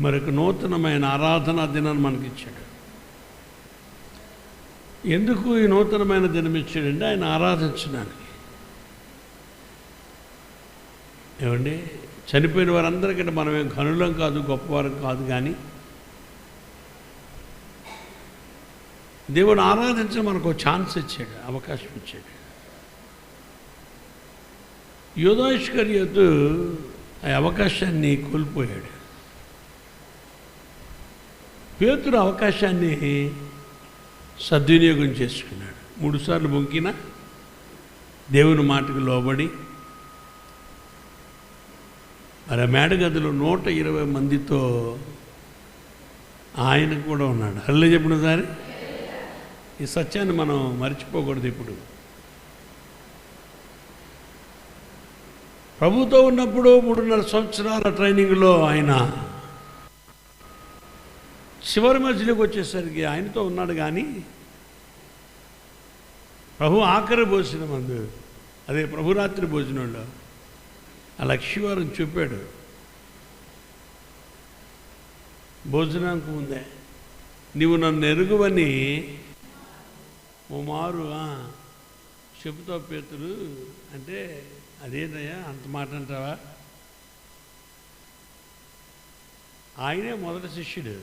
మరొక నూతనమైన ఆరాధనా దినాన్ని మనకిచ్చాడు. ఎందుకు ఈ నూతనమైన దినం ఇచ్చాడంటే ఆయన ఆరాధించడానికి. ఏమండి, చనిపోయిన వారందరికంటే మనమేం ఘనులం కాదు, గొప్పవారం కాదు, కానీ దేవుడు ఆరాధించడం మనకు ఛాన్స్ ఇచ్చాడు, అవకాశం ఇచ్చాడు. యూదా ఇస్కరియోతు ఆ అవకాశాన్ని కోల్పోయాడు. పేతురు అవకాశాన్ని సద్వినియోగం చేసుకున్నాడు. 3 సార్లు బొంకిన దేవుని మాటకు లోబడి మరి ఆ మేడగదిలో 120 మందితో ఆయన కూడా ఉన్నాడు. హల్లెలూయా చెప్పిన సారి ఈ సత్యాన్ని మనం మర్చిపోకూడదు. ఇప్పుడు ప్రభుతో ఉన్నప్పుడు 3.5 సంవత్సరాల ట్రైనింగ్లో ఆయన చివరి మధ్యలోకి వచ్చేసరికి ఆయనతో ఉన్నాడు. కానీ ప్రభు ఆఖరి భోజనం మందు, అదే ప్రభురాత్రి భోజనంలో ఆ లక్ష్యవారం చెప్పాడు. భోజనానికి ముందే నీవు నన్ను ఎరుగువని ఓ మారు చెబుతావు పేతురు అంటే, అదేదయ్యా అంత మాట అంటావా? ఆయనే మొదటి శిష్యుడు.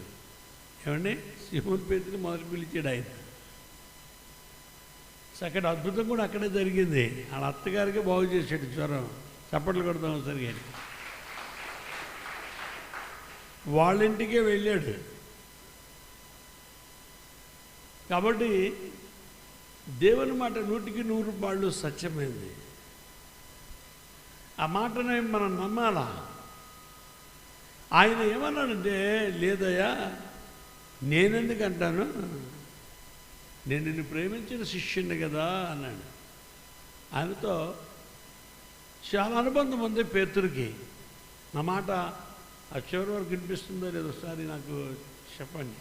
ఏమండి, సీమోను పేతురు మొదటి పిలిచాడు ఆయన. అక్కడ అద్భుతం కూడా అక్కడే జరిగింది. వాళ్ళ అత్తగారికి బాగు చేశాడు జ్వరం. చప్పట్లు కొడతాం సరిగా. వాళ్ళ ఇంటికే వెళ్ళాడు. కాబట్టి దేవుని మాట 100% సత్యమైంది. ఆ మాటనే మనం నమ్మాలా. ఆయన ఏమన్నాడంటే, లేదయ్యా నేనెందుకు అంటాను, నేను నిన్ను ప్రేమించిన శిష్యుని కదా అన్నాడు. ఆయనతో చాలా అనుబంధం ఉంది పేతురుకి. నా మాట ఆ చివరి వరకు వినిపిస్తుందో లేదో ఒకసారి నాకు చెప్పండి.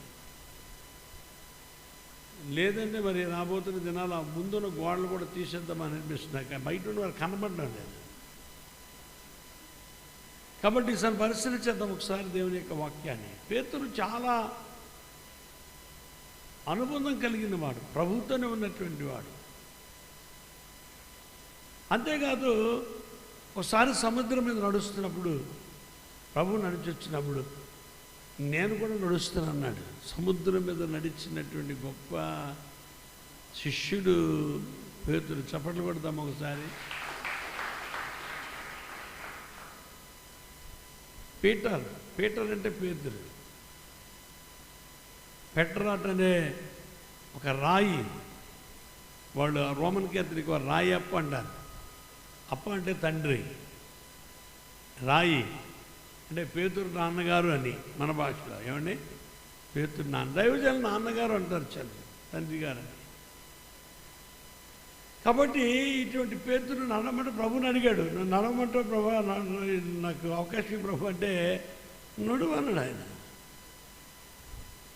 లేదంటే మరి రాబోతున్న దినాలు ఆ ముందున్న గోడలు కూడా తీసేద్దామని అనిపిస్తుంది. బయట ఉన్న వారు కనబడడం లేదు. కాబట్టి ఈసారి పరిశీలించేద్దాం ఒకసారి దేవుని యొక్క వాక్యాన్ని. పేతురు చాలా అనుబంధం కలిగిన వాడు, ప్రభుత్వనే ఉన్నటువంటి వాడు. అంతేకాదు ఒకసారి సముద్రం మీద నడుస్తున్నప్పుడు, ప్రభు నడిచొచ్చినప్పుడు నేను కూడా నడుస్తానన్నాడు. సముద్రం మీద నడిచినటువంటి గొప్ప శిష్యుడు పేతురు. చప్పట్లు కొడదాం ఒకసారి. పీటర్ అంటే పేతురు. పెట్రాట్ అనే ఒక రాయి, వాళ్ళు రోమన్ క్యాథలిక్ వారు రాయి అప్ప అంటారు. అప్ప అంటే తండ్రి, రాయి అంటే పేతురు నాన్నగారు అని మన భాషలో. ఏమండి, పేతురు నాన్న, దైవజనులు నాన్నగారు అంటారు, తండ్రి గారు అని. కాబట్టి ఇటువంటి పేతురు నడమంటే ప్రభుని అడిగాడు. నన్ను నడమంటే ప్రభు నాకు అవకాశం ప్రభు అంటే నడువు అన్నాడు ఆయన.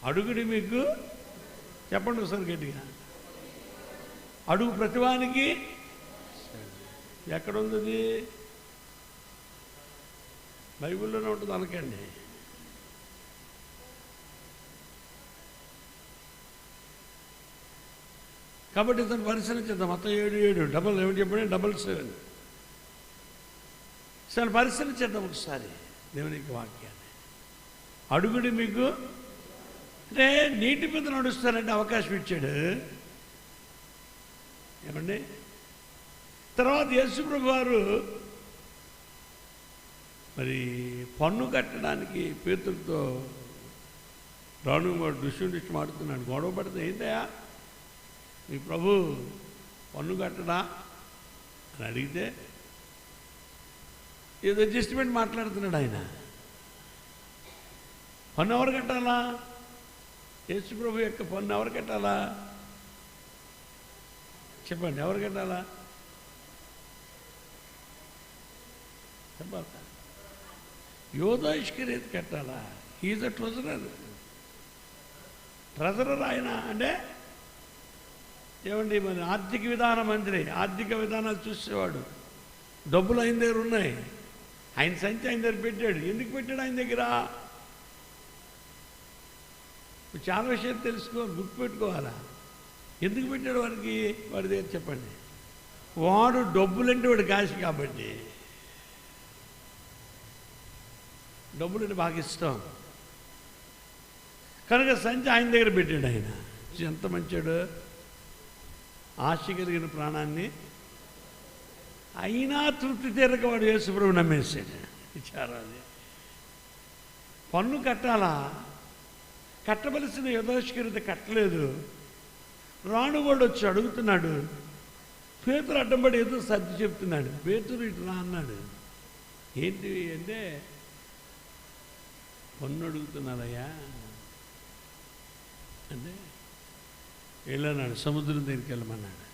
అడుగుడి మీకు, చెప్పండి ఒకసారి గట్టిగా, అడుగు ప్రతివానికి. ఎక్కడుంది? బైబిల్లోనే ఉంటుంది, అనకండి. కాబట్టి ఇతను పరిశీలించేద్దాం. మొత్తం 7 డబల్ ఏమిటి చెప్పండి, 7 సరే పరిశీలించేద్దాం ఒకసారి దేవునికి వాక్యాన్ని. అడుగుడి మీకు అంటే నీటి మీద నడుస్తారంటే అవకాశం ఇచ్చాడు. ఏమండి, తర్వాత యేసుప్రభు వారు మరి పన్ను కట్టడానికి పేతురుతో రాను వాడు దుష్టుడిష్టి మాడుతున్నాడు. గొడవ పడితే, ఏంటయా మీ ప్రభు పన్ను కట్టడా అని అడిగితే ఏదో అడ్జస్ట్మెంట్ మాట్లాడుతున్నాడు ఆయన. పన్ను ఎవరు కట్టాలా? యేసు ప్రభు యొక్క పన్ను ఎవరు కట్టాలా? చెప్పండి, ఎవరు కట్టాలా? చెప్పాలి. యూదా ఇస్కరియోతు కట్టాలా? ఈజ్ అ ట్రెజరర్ ఆయన. అంటే ఏమండి, మరి ఆర్థిక విధాన మంత్రి, ఆర్థిక విధానాలు చూసేవాడు. డబ్బులు ఆయన దగ్గర ఉన్నాయి. ఆయన సంచి ఆయన దగ్గర పెట్టాడు. ఎందుకు పెట్టాడు ఆయన దగ్గర? చాలా విషయాలు తెలుసుకోవాలి, గుర్తుపెట్టుకోవాలా. ఎందుకు పెట్టాడు వాడికి? వాడి దగ్గర చెప్పండి. వాడు డబ్బులంటే వాడు కాశ కాబట్టి, డబ్బులంటే బాగా ఇష్టం కనుక సంచి ఆయన దగ్గర పెట్టాడు. ఆయన ఎంత మంచాడు, ఆశ కలిగిన ప్రాణాన్ని అయినా తృప్తి తీరక వాడు యేసుప్రభు నమ్మేశాడు. విచారాది పన్ను కట్టాలా, కట్టవలసిన యథోష్కరిత కట్టలేదు. రాణువాడు వచ్చి అడుగుతున్నాడు. పేతురు అడ్డంపడి ఏదో సర్ది చెప్తున్నాడు. పేతురు ఇటు రా అన్నాడు. ఏంటి అంటే, పన్ను అడుగుతున్నారయ్యా అంటే వెళ్ళన్నాడు. సముద్రం దగ్గరికి వెళ్ళమన్నాడు.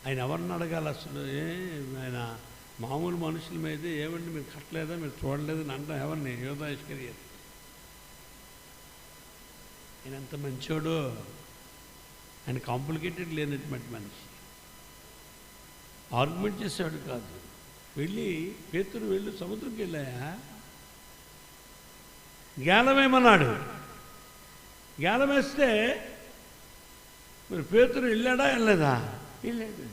ఆయన ఎవరిని అడగాలి అసలు? ఆయన మామూలు మనుషుల మీద ఏమండి మీరు కట్టలేదా, మీరు చూడలేదని అంటాం. ఎవరిని? యోధా ఇస్కరియోతు. ఆయన ఎంత మంచోడు, ఆయన కాంప్లికేటెడ్ లేనటువంటి మనిషి. ఆర్గ్యుమెంట్ చేసేవాడు కాదు. వెళ్ళి పేతురు వెళ్ళి సముద్రంకి వెళ్ళాయా, గేలమేమన్నాడు. గేలం వేస్తే మరి పేతురు వెళ్ళాడా వెళ్ళలేదా? వెళ్ళాడు.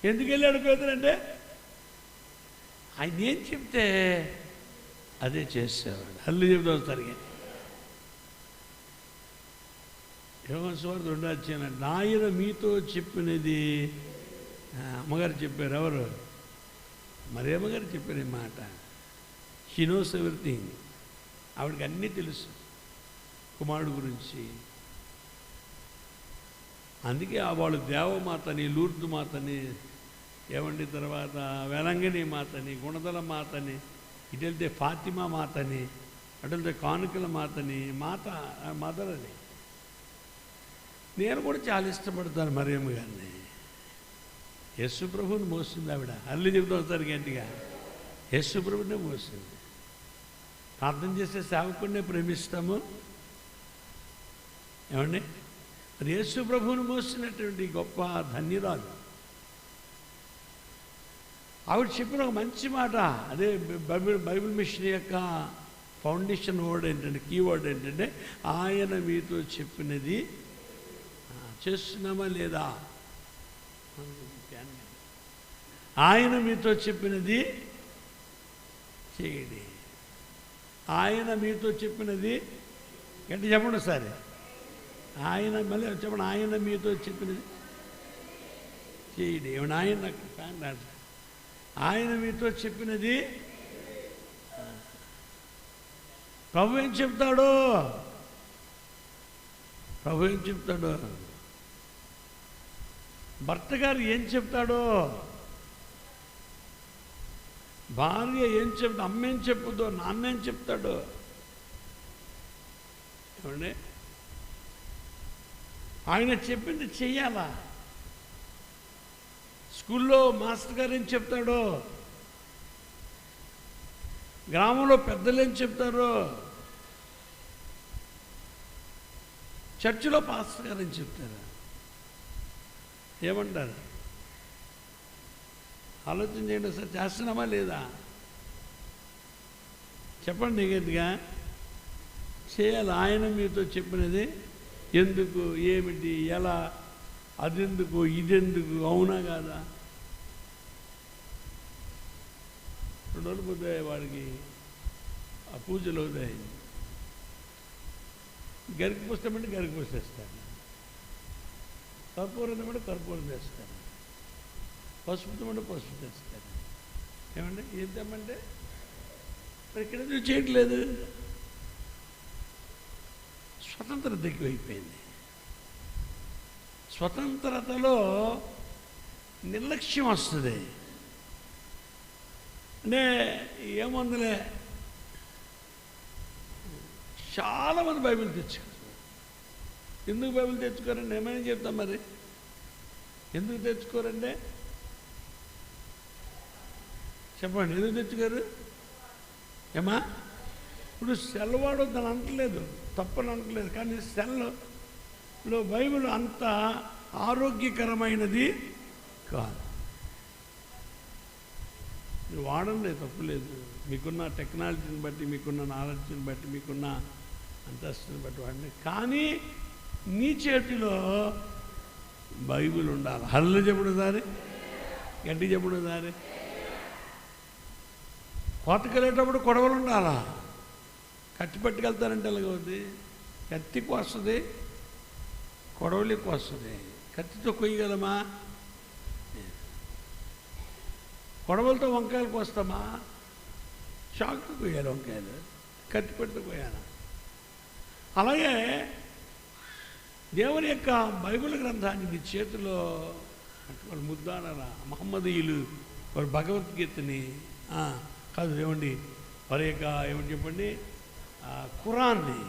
ఎందుకు వెళ్ళాడు పేతురు అంటే, ఆయన ఏం చెప్తే అదే చేసేవాడు. అల్లు చెప్తాడు సరిగా. యోహాను సువార్త 2వ అధ్యాయం, ఆయన మీతో చెప్పినది. అమ్మగారు చెప్పారు. ఎవరు? మరి అమ్మగారు చెప్పారు ఈ మాట. She knows everything. ఆవిడకి అన్నీ తెలుసు కుమారుడు గురించి. అందుకే వాళ్ళు దేవమాతని, లూర్దు మాతని, ఏమండి తర్వాత వెలంగిని మాతని, గుణదల మాతని, ఇటు వెళ్తే ఫాతిమా మాతని, అటు వెళ్తే కానుకల మాతని, మదర్ అని. నేను కూడా చాలా ఇష్టపడతాను మరియమ్మ గారిని. యేసు ప్రభువుని మోస్తుంది ఆవిడ. అల్లు చెబుతాం సార్ గట్టిగా. యేసు ప్రభువునే మోస్తుంది. ప్రార్థన చేసే సేవకుడినే ప్రేమిస్తాము. ఏమండి? మరి యేసు ప్రభువుని మోస్తున్నటువంటి గొప్ప ధన్యురాలు. ఆవిడ చెప్పిన ఒక మంచి మాట. అదే బైబిల్ మిషన్ యొక్క ఫౌండేషన్ వర్డ్ ఏంటంటే, కీవర్డ్ ఏంటంటే, ఆయన మీతో చెప్పినది చేస్తున్నామా లేదా? ఆయన మీతో చెప్పినది చేయండి. ఆయన మీతో చెప్పినది అంటే చెప్పండి సరే. ఆయన మళ్ళీ చెప్పండి. ఆయన మీతో చెప్పినది చేయండి. ఏమన్నా ఆయన ఫ్యాన్ రాదు. ఆయన మీతో చెప్పినది ప్రభు ఏం చెప్తాడు? ప్రభు ఏం చెప్తాడు? భర్త గారు ఏం చెప్తాడో, భార్య ఏం చెప్తా, అమ్మ ఏం చెప్పుదో, నాన్న ఏం చెప్తాడో. ఏమండి? ఆయన చెప్పింది చెయ్యాలా? స్కూల్లో మాస్టర్ గారు ఏం చెప్తాడో, గ్రామంలో పెద్దలు ఏం చెప్తారో, చర్చిలో పాస్టర్ గారు ఏం చెప్తారు, ఏమంటారు? ఆలోచన చేయండి సార్. చేస్తున్నామా లేదా? చెప్పండి గట్టిగా. చేయాలి. ఆయన మీతో చెప్పినది ఎందుకు, ఏమిటి, ఎలా, అదెందుకు, ఇదెందుకు, అవునా కాదా? 2 రోజులు పోతే వాడికి ఆ పూజలు అవుతాయి. గరికి పుస్తకం అంటే గరికి పుస్తేస్తాను, కర్పూరం అంటే కర్పూరం తెస్తాను, పసుపు అంటే పసుపు తెస్తాను. ఏమంటే ఏం తెమ్మంటే మరి ఇక్కడ ఎందుకు చేయట్లేదు? స్వతంత్రత ఎక్కువైపోయింది. స్వతంత్రతలో నిర్లక్ష్యం వస్తుంది. అంటే ఏముందిలే, చాలామంది బైబిల్ తెచ్చుకోరు. ఎందుకు బైబిల్ తెచ్చుకోరండి? ఏమైనా చెప్తాం. మరి ఎందుకు తెచ్చుకోరండి? చెప్పండి. ఎందుకు తెచ్చుకోరు? ఏమా? ఇప్పుడు సెల్ వాడొద్దని అనట్లేదు, తప్పని అనట్లేదు. కానీ సెల్లో బైబిల్ అంత ఆరోగ్యకరమైనది కాదు. మీరు వాడండి, తప్పులేదు. మీకున్న టెక్నాలజీని బట్టి, మీకున్న నాలెడ్జ్ని బట్టి, మీకున్న అంతస్తుని బట్టి వాడిని. కానీ నీ చేతిలో బైబిల్ ఉండాలి. హల్లు చెప్పుడు దారి, గడ్డి చెప్పుడు దారి. కోతకెళ్ళేటప్పుడు కొడవలు ఉండాలా? కత్తి పట్టుకెళ్తారంటే ఎలాగవుద్ది? కత్తికి వస్తుంది, కొడవలికి వస్తుంది. కత్తితో కొయ్యగలమా? కొడవలతో వంకాయలకు వస్తామా? షాక్తో కొయ్యాలి వంకాయలు, కత్తి పట్టుతో కొయ్యాలి. అలాగే దేవుని యొక్క బైబిల్ గ్రంథాన్ని నీ చేతిలో వాళ్ళు ముద్దాడరా. మహమ్మదీయులు వారు భగవద్గీతని కాదు ఏమండి, వారి యొక్క ఏమని చెప్పండి ఖురాన్ని,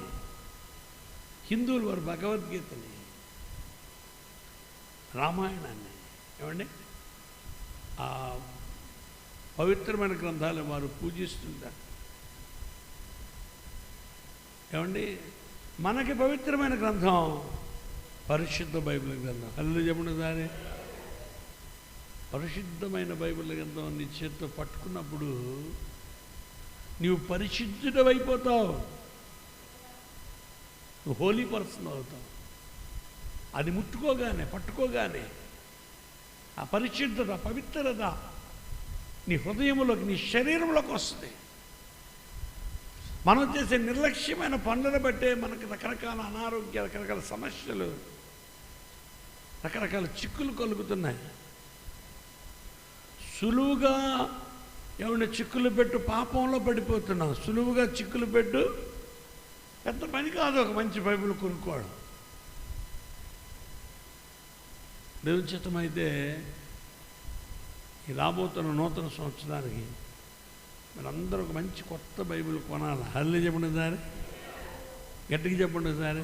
హిందువులు వారు భగవద్గీతని, రామాయణాన్ని ఏమండి పవిత్రమైన గ్రంథాలు వారు పూజిస్తుంటారు. ఏమండి మనకి పవిత్రమైన గ్రంథం పరిశుద్ధ బైబిల్ గ్రంథం. అల్లు చెప్పండి దాని పరిశుద్ధమైన బైబిల్ గ్రంథం నీ చేతితో పట్టుకున్నప్పుడు నీవు పరిశుద్ధుడైపోతావు, నువ్వు హోలీ పర్సన్ అవుతావు. అది ముట్టుకోగానే పట్టుకోగానే ఆ పరిశుద్ధత పవిత్రత నీ హృదయంలోకి నీ శరీరంలోకి వస్తుంది. మనం చేసే నిర్లక్ష్యమైన పనులను బట్టే మనకు రకరకాల అనారోగ్యాలు, రకరకాల సమస్యలు, రకరకాల చిక్కులు కలుగుతున్నాయి. సులువుగా ఏమైనా చిక్కులు పెట్టు పాపంలో పడిపోతున్నాం. సులువుగా చిక్కులు పెట్టు పెద్ద పని కాదు ఒక మంచి బైబిల్ కొనుక్కోవడం. దేవుని చిత్తమైతే ఈ రాబోతున్న నూతన సంవత్సరానికి మీరందరూ ఒక మంచి కొత్త బైబిల్ కొనాలి. హల్లి చెప్పండి సార్, గట్టికి చెప్పండి సార్.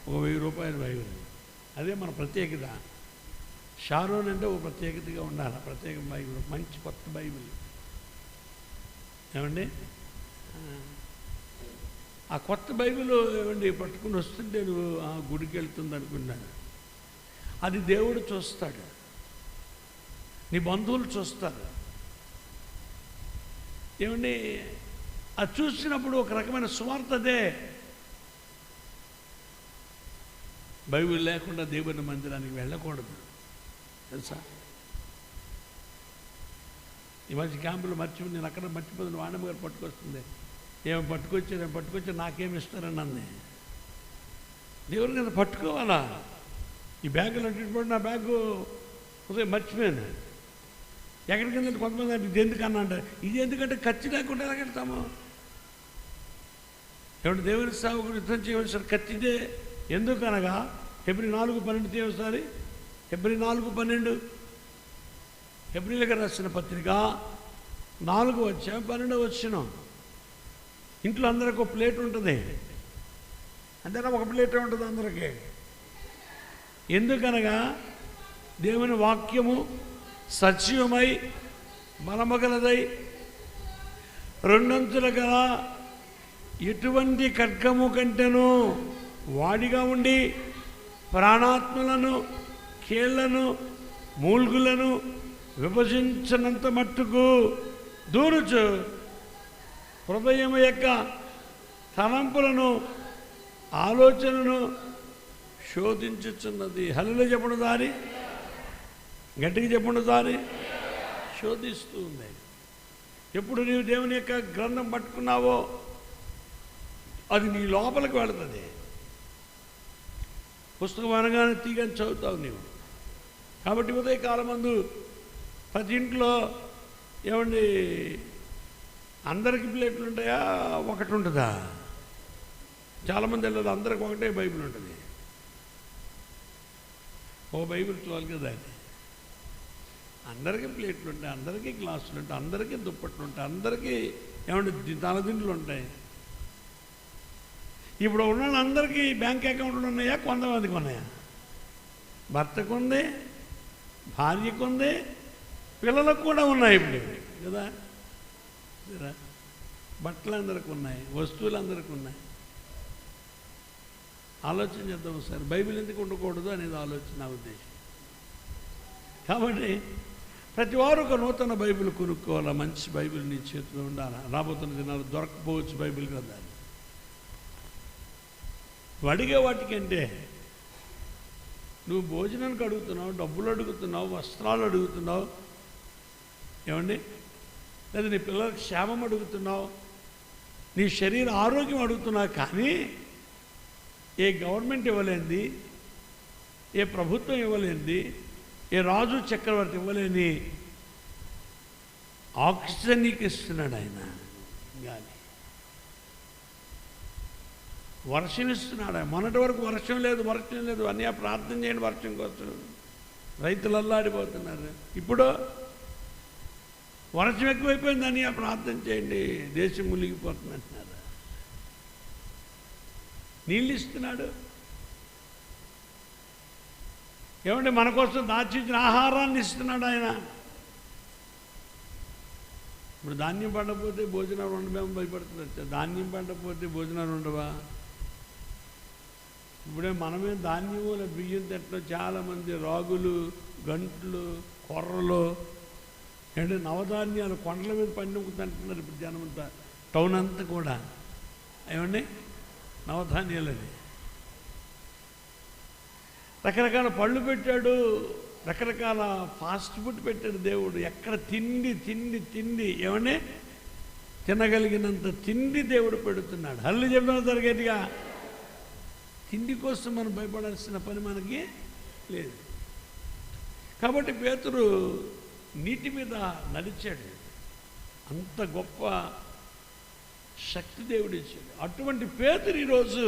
ఒక 1000 రూపాయల బైబిల్, అదే మన ప్రత్యేకత. షారోన్ అంటే ఒక ప్రత్యేకతగా ఉండాలి. ప్రత్యేక బైబిల్, మంచి కొత్త బైబిల్ ఏమండి. ఆ కొత్త బైబిల్ ఏమండి పట్టుకుని వస్తుంటే నువ్వు ఆ గుడికి వెళ్తుంది అనుకున్నాను. అది దేవుడు చూస్తాడు, నీ బంధువులు చూస్తారు. ఏమండి అది చూసినప్పుడు ఒక రకమైన స్వార్థ. అదే బైబిల్ లేకుండా దేవుని మందిరానికి వెళ్ళకూడదు తెలుసా. ఈ మధ్య క్యాంపులు మర్చిపోయి నేను అక్కడ మర్చిపోతుంది. వాణమ్మ గారు పట్టుకొస్తుంది, ఏమో పట్టుకొచ్చి నాకేమి ఇస్తారని అంది. దేవుని కదా పట్టుకోవాలా. ఈ బ్యాగులు అంటే నా బ్యాగు ఉదయం మర్చిపోయాను. ఎక్కడికి వెళ్ళి కొంతమంది అంటే ఇది ఎందుకన్నా అంటారు. ఇది ఎందుకంటే కత్తి లేకుండా ఎలాగెళ్తాము. ఏమంటే దేవుని సేవకుడు యుద్ధం చేయవలసిన కత్తిదే. ఎందుకనగా ఫిబ్రవరి 4:12 ఒకసారి, ఫిబ్రవరి 4:12 ఫిబ్రవరికి రాసిన పత్రిక 4:12 ఇంట్లో అందరికి ఒక ప్లేట్ ఉంటుంది. అంతేనా, ఒక ప్లేటే ఉంటుంది అందరికీ. ఎందుకనగా దేవుని వాక్యము సజీవమై బలమగలదై రెండంచుల గల ఎటువంటి ఖడ్గము కంటెను వాడిగా ఉండి ప్రాణాత్మలను, కీళ్లను, మూల్గులను విభజించినంత మట్టుకు దూరుచు హృదయం యొక్క తలంపులను ఆలోచనను శోధించుచున్నది. హల్లేలూయా చెప్పండి దారి, గట్టిగా చెప్పండి దారి. శోధిస్తూ ఉంది. ఎప్పుడు నీవు దేవుని యొక్క గ్రంథం పట్టుకున్నావో అది నీ లోపలికి వెళుతుంది. పుస్తకం అనగానే తీగని చదువుతావు నీవు. కాబట్టి ఉదయకాలం మందు ప్రతి ఇంట్లో ఏమండి అందరికి ప్లేట్లు ఉంటాయా, ఒకటి ఉంటుందా? చాలామంది వెళ్ళదు, అందరికి ఒకటే బైబిల్ ఉంటుంది. ఓ బైబిల్ చాలు కదా. అది అందరికీ ప్లేట్లు ఉంటాయి, అందరికీ గ్లాసులు ఉంటాయి, అందరికీ దుప్పట్లు ఉంటాయి, అందరికీ ఏమంటే తలదిండ్లు ఉంటాయి. ఇప్పుడు ఉన్న వాళ్ళందరికీ బ్యాంక్ అకౌంట్లు ఉన్నాయా? కొంతమందికి ఉన్నాయా? భర్తకు ఉంది, భార్యకు ఉంది, పిల్లలకు కూడా ఉన్నాయి ఇప్పుడు కదా. బట్టలు అందరికి ఉన్నాయి, వస్తువులు అందరికి ఉన్నాయి. ఆలోచన చేద్దాం సార్, బైబిల్ ఎందుకు ఉండకూడదు అనేది ఆలోచన నా ఉద్దేశం. కాబట్టి ప్రతి వారు ఒక నూతన బైబిల్ కొనుక్కోవాలా. మంచి బైబిల్ నీ చేతిలో ఉండాలా. రాబోతున్న దినాలు దొరకపోవచ్చు బైబిల్ గ్రంథాలు. అడిగే వాటికంటే నువ్వు భోజనానికి అడుగుతున్నావు, డబ్బులు అడుగుతున్నావు, వస్త్రాలు అడుగుతున్నావు, ఏమండి, లేదా నీ పిల్లలకు క్షేమం అడుగుతున్నావు, నీ శరీర ఆరోగ్యం అడుగుతున్నావు. కానీ ఏ గవర్నమెంట్ ఇవ్వలేంది, ఏ ప్రభుత్వం ఇవ్వలేంది, ఏ రాజు చక్రవర్తి ఇవ్వలేని ఆక్సిజన్ నీకు ఇస్తున్నాడు ఆయన. గాలి, వర్షం ఇస్తున్నాడు. మొన్నటి వరకు వర్షం లేదు అన్నీ ప్రార్థన చేయండి వర్షం కోసం, రైతులు అల్లాడిపోతున్నారు. ఇప్పుడు వర్షం ఎక్కువైపోయింది, అని ప్రార్థన చేయండి, దేశం మునిగిపోతుంది అంటున్నారు. నీళ్ళు ఇస్తున్నాడు. ఏమంటే మన కోసం దాచించిన ఆహారాన్ని ఇస్తున్నాడు ఆయన. ఇప్పుడు ధాన్యం పండకపోతే భోజనాలు ఉండమేమో భయపడుతుంది. ధాన్యం పండకపోతే భోజనాలు ఉండవా? ఇప్పుడే మనమే ధాన్యము బియ్యం తింటాం. చాలామంది రాగులు, గంట్లు, కొర్రలు, అంటే నవధాన్యాలు కొండల మీద పండుకుంటుంటున్నారు ఇప్పుడు జనమంతా, టౌన్ అంతా కూడా. ఏమండి, నవధాన్యాలు అది. రకరకాల పళ్ళు పెట్టాడు, రకరకాల ఫాస్ట్ ఫుడ్ పెట్టాడు దేవుడు. ఎక్కడ తిండి తిండి తిండి, ఏమండి, తినగలిగినంత తిండి దేవుడు పెడుతున్నాడు. హల్లు చెప్పిన తరగతిగా తిండి కోసం మనం భయపడాల్సిన పని మనకి లేదు. కాబట్టి పేతురు నీటి మీద నడిచాడు. అంత గొప్ప శక్తి దేవుడు ఇచ్చాడు. అటువంటి పేతురు ఈరోజు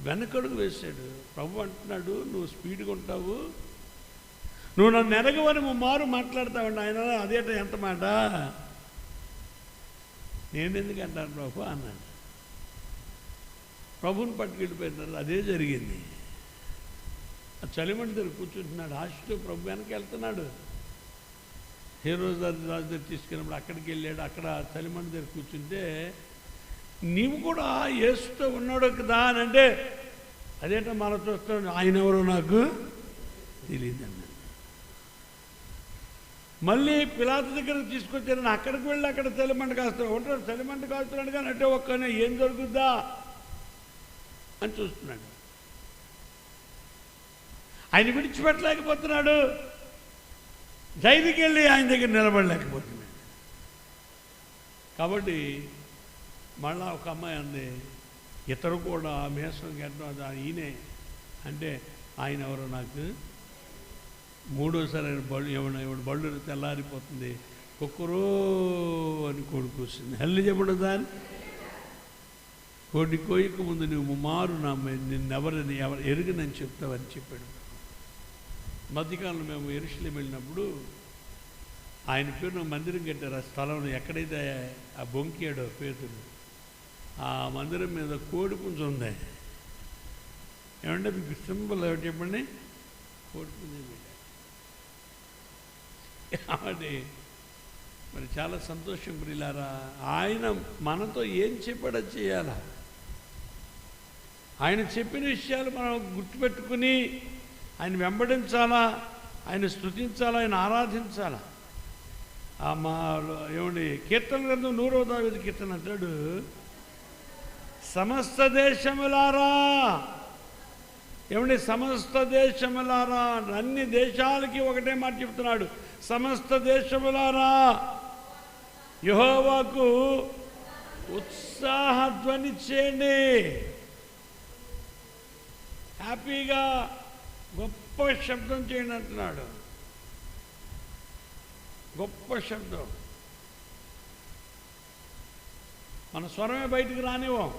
వెనకడుగు వేశాడు. ప్రభు అంటున్నాడు, నువ్వు స్పీడ్గా ఉంటావు, నువ్వు నన్ను ఎరగవని మారు మాట్లాడతావండి. ఆయన అదేట ఎంత మాట, నేనెందుకు అంటాను ప్రభు అన్నాడు. ప్రభుని పట్టుకెళ్ళిపోయినారు. అదే జరిగింది. ఆ చలిమంటి దగ్గర కూర్చుంటున్నాడు, ఆశతో ప్రభు వెనక్కి వెళ్తున్నాడు. హీరోజు రాజు దగ్గర తీసుకెళ్ళినప్పుడు అక్కడికి వెళ్ళాడు. అక్కడ చలిమంటి దగ్గర కూర్చుంటే, నీవు కూడా యేసుతో ఉన్నాడు కదా అని అంటే, అదేంటో మనం చూస్తాం, ఆయన ఎవరో నాకు తెలియదు అన్నాడు. మళ్ళీ పిలాతు దగ్గరకు తీసుకొచ్చారని అక్కడికి వెళ్ళి అక్కడ చలిమంట కాస్తున్నాడు. ఉంటాడు, చలిమంట కాస్తున్నాడు కానీ అంటే ఒక్కనే ఏం జరుగుద్దా అని చూస్తున్నాడు. ఆయన విడిచిపెట్టలేకపోతున్నాడు, ధైర్యకి వెళ్ళి ఆయన దగ్గర నిలబడలేకపోతున్నాడు. కాబట్టి మళ్ళా ఒక అమ్మాయి అంది, ఇతరు కూడా మేసం గడ్డం ఈయనే అంటే, ఆయన ఎవరో నాకు మూడోసారి ఆయన బళ్ళు ఏమన్నా బళ్ళు తెల్లారిపోతుంది, కుక్కరో అని కొడుకొస్తుంది. హల్లి చెప్పడం దాన్ని కోడి కోయక ముందు నువ్వు మారు నా నిన్నెవరని ఎరుగనని చెప్తావని చెప్పాడు. మధ్యకాలంలో మేము యెరూషలేము వెళ్ళినప్పుడు ఆయన పేరున మందిరం కట్టారు. ఆ స్థలంలో ఎక్కడైతే ఆ బొంకియాడో పేతురు, ఆ మందిరం మీద కోడి పుంజు ఉంది. ఏమంటే మీకు సింబల్ ఏమిటి చెప్పండి, కోడి పుంజు పెట్టారు. కాబట్టి మరి చాలా సంతోషం ప్రియులారా. ఆయన మనతో ఏం చెప్పాడో చేయాలా. ఆయన చెప్పిన విషయాలు మనం గుర్తుపెట్టుకుని ఆయన వెంబడించాలా, ఆయన స్తుతించాలా, ఆయన ఆరాధించాలా. మా ఏమండి కీర్తన గ్రంథం 100వ దావీదు కీర్తన అంటాడు, సమస్త దేశములారా, ఏమండి సమస్త దేశములారా, అన్ని దేశాలకి ఒకటే మాట చెప్తున్నాడు, సమస్త దేశములారా యెహోవాకు ఉత్సాహధ్వని చేయండి. హ్యాపీగా గొప్ప శబ్దం చేయండి అంటున్నాడు. గొప్ప శబ్దం. మన స్వరమే బయటికి రానివ్వం.